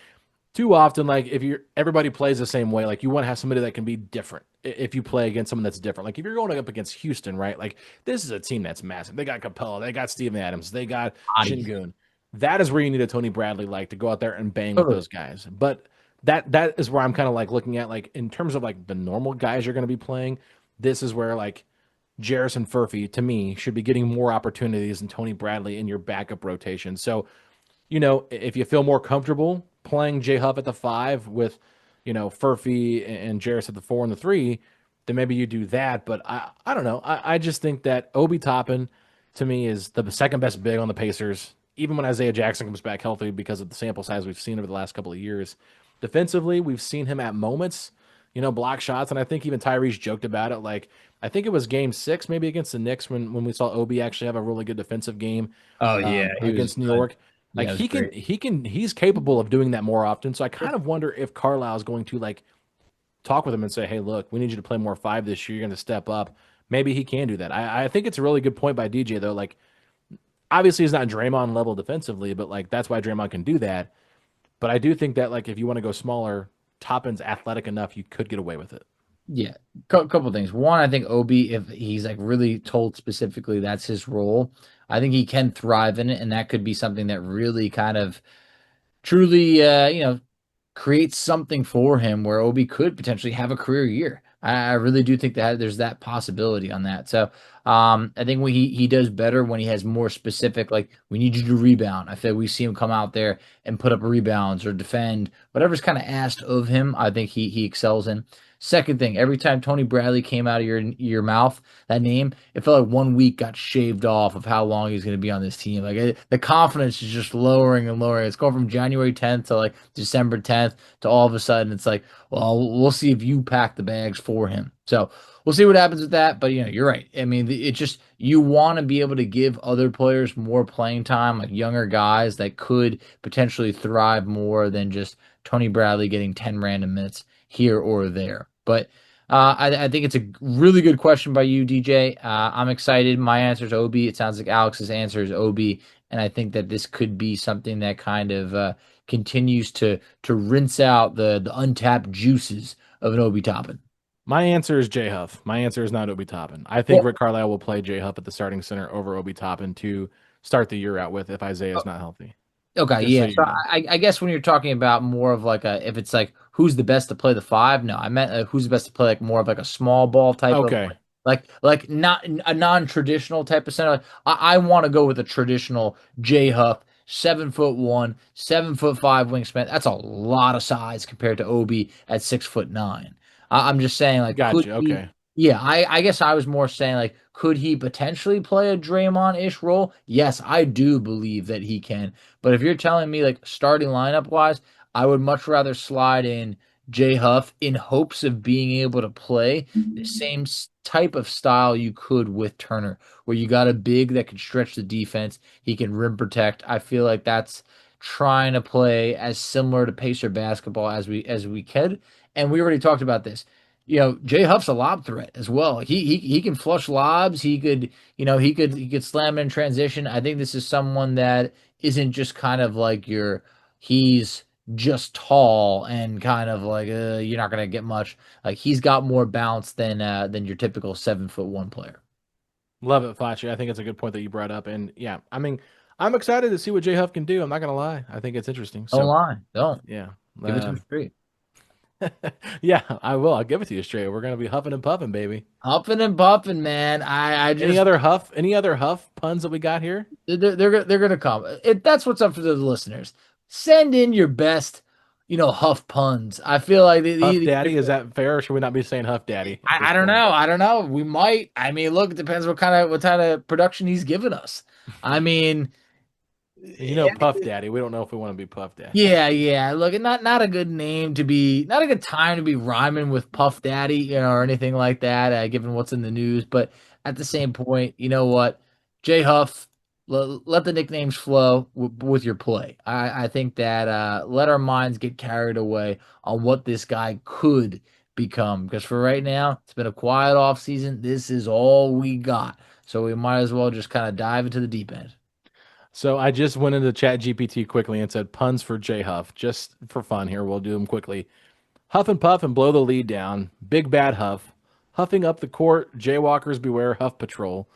too often, like if you're everybody plays the same way, like you want to have somebody that can be different. If you play against someone that's different, like if you're going up against Houston, right? Like this is a team that's massive. They got Capella, they got Steven Adams, they got Bodies. Shingun. That is where you need a Tony Bradley like to go out there and bang with Totally. those guys. But that is where I'm kind of like looking at like in terms of like the normal guys you're going to be playing. This is where like Jarris and Furphy to me should be getting more opportunities than Tony Bradley in your backup rotation. So if you feel more comfortable playing J Huff at the five with, Furphy and Jarris at the four and the three, then maybe you do that. But I don't know. I just think that Obi Toppin to me is the second best big on the Pacers, even when Isaiah Jackson comes back healthy because of the sample size we've seen over the last couple of years. Defensively, we've seen him at moments, block shots. And I think even Tyrese joked about it. Like, I think it was game six, maybe against the Knicks, when we saw Obi actually have a really good defensive game Oh yeah, he was against New good. York. Like Yeah, it was great. he's capable of doing that more often. So I kind of wonder if Carlisle is going to like talk with him and say, "Hey, look, we need you to play more five this year. You're going to step up." Maybe he can do that. I think it's a really good point by DJ though. Like obviously he's not Draymond level defensively, but like that's why Draymond can do that. But I do think that like if you want to go smaller, Toppin's athletic enough, you could get away with it. Yeah, couple things. One, I think Obi, if he's like really told specifically that's his role, I think he can thrive in it, and that could be something that really kind of truly, creates something for him where Obi could potentially have a career year. I really do think that there's that possibility on that. So I think when he does better when he has more specific, like we need you to rebound. I feel like we see him come out there and put up rebounds or defend, whatever's kind of asked of him. I think he excels in. Second thing, every time Tony Bradley came out of your mouth, that name, it felt like 1 week got shaved off of how long he's going to be on this team. Like the confidence is just lowering and lowering. It's going from January 10th to like December 10th to all of a sudden it's like, well, we'll see if you pack the bags for him. So we'll see what happens with that. But you're right. I mean, it just you want to be able to give other players more playing time, like younger guys that could potentially thrive more than just Tony Bradley getting 10 random minutes here or there. But I think it's a really good question by you, DJ. I'm excited. My answer is Obi. It sounds like Alex's answer is Obi, and I think that this could be something that kind of continues to rinse out the untapped juices of an Obi Toppin. My answer is J Huff. My answer is not Obi Toppin. I think Well, Rick Carlisle will play J Huff at the starting center over Obi Toppin to start the year out with if Isaiah is not healthy. okay, Just so yeah. you So know. I guess when you're talking about more of like if it's like who's the best to play the five, no, I meant who's the best to play like more of like a small ball type of Okay. like not a non-traditional type of center. Like, I want to go with a traditional J Huff, 7 foot one, 7 foot five wingspan. That's a lot of size compared to Obi at 6 foot 9. I'm just saying, like, could Gotcha. he? Okay. Yeah, I guess I was more saying like, could he potentially play a Draymond-ish role? Yes, I do believe that he can. But if you're telling me like starting lineup wise, I would much rather slide in J Huff in hopes of being able to play the same type of style you could with Turner, where you got a big that can stretch the defense. He can rim protect. I feel like that's trying to play as similar to Pacer basketball as we could. And we already talked about this. Jay Huff's a lob threat as well. He can flush lobs. He could slam in transition. I think this is someone that isn't just kind of like he's just tall and kind of like you're not gonna get much. Like he's got more bounce than your typical 7 foot 1 player. Love it, Facci. I think it's a good point that you brought up. And yeah, I mean, I'm excited to see what J Huff can do. I'm not gonna lie. I think it's interesting. Don't So lie. Don't yeah. give it to him Um, straight. yeah, I will. I'll give it to you straight. We're gonna be huffing and puffing, baby. Huffing and puffing, man. I Any just other huff? Any other huff puns that we got here? they're gonna come. That's what's up for the listeners. Send in your best, huff puns. I feel like Huff Daddy, is that fair, or should we not be saying Huff Daddy at this I don't point? know. I don't know. We might. I mean, look, it depends what kind of production he's given us. I mean, Puff Daddy. We don't know if we want to be Puff Daddy. yeah, yeah. Look, not a good name to be, not a good time to be rhyming with Puff Daddy, or anything like that, given what's in the news. But at the same point, you know what, J Huff, let the nicknames flow with your play. I think that let our minds get carried away on what this guy could become. Because for right now, it's been a quiet off season. This is all we got, so we might as well just kind of dive into the deep end. So I just went into Chat GPT quickly and said puns for J Huff, just for fun here. We'll do them quickly. Huff and puff and blow the lead down. Big bad Huff. Huffing up the court. Jaywalkers beware. Huff patrol.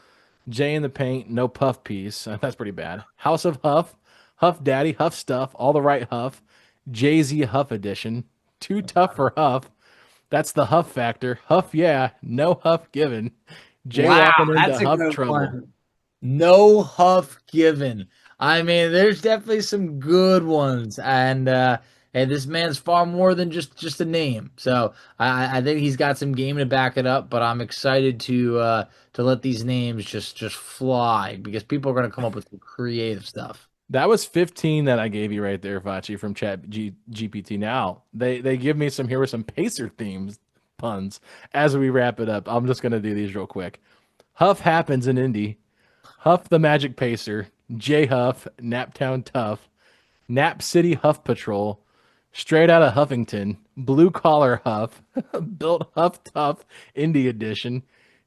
Jay in the paint. No puff piece. That's pretty bad. House of Huff. Huff Daddy. Huff stuff. All the right Huff. Jay Z Huff edition. Too tough for Huff. That's the Huff factor. Huff yeah. No Huff given. Wow, Jaywalking into that's a Huff good trouble. one. No huff given. I mean, there's definitely some good ones, and this man's far more than just a name. So I think he's got some game to back it up. But I'm excited to let these names just fly because people are going to come up with some creative stuff. That was 15 that I gave you right there, Fachi, from GPT. Now they give me some here with some Pacer themes puns as we wrap it up. I'm just gonna do these real quick. Huff happens in Indy. Huff the Magic Pacer. J Huff, Naptown Tough, Nap City Huff Patrol, straight out of Huffington, Blue Collar Huff, Built Huff Tough, Indie Edition,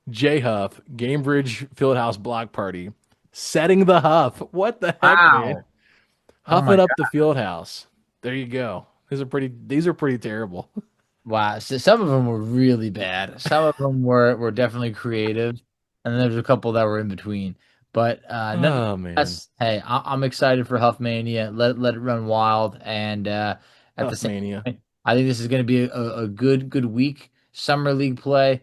J Huff, Gamebridge Fieldhouse Block Party, Setting the Huff. What the heck, man? Wow. Oh Huffing my up the field house. There you go. These are pretty terrible. Wow, so some of them were really bad. Some of them were definitely creative, and then there's a couple that were in between. But Oh man. nonetheless, hey, I'm excited for Huffmania. Let it run wild, and at the Huff same mania. time, I think this is going to be a good week. Summer league play.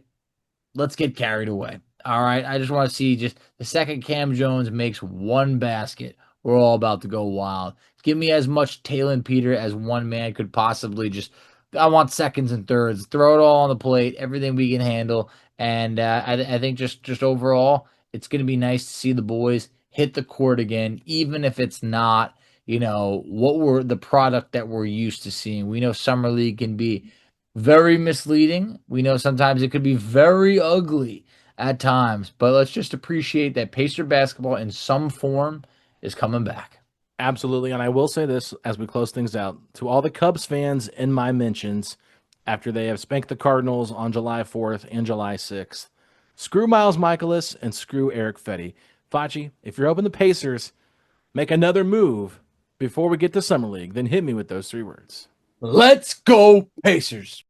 Let's get carried away. All right. I just want to see just the second Cam Jones makes one basket. We're all about to go wild. Give me as much Taylor Peter as one man could possibly just. I want seconds and thirds. Throw it all on the plate. Everything we can handle. And I think just overall, it's going to be nice to see the boys hit the court again, even if it's not, what we're the product that we're used to seeing. We know summer league can be very misleading. We know sometimes it could be very ugly at times, but let's just appreciate that Pacer basketball in some form is coming back. Absolutely. And I will say this as we close things out to all the Cubs fans in my mentions after they have spanked the Cardinals on July 4th and July 6th. Screw Miles Michaelis and screw Eric Fetty. Facci, if you're hoping the Pacers make another move before we get to Summer League, then hit me with those three words. Let's go, Pacers.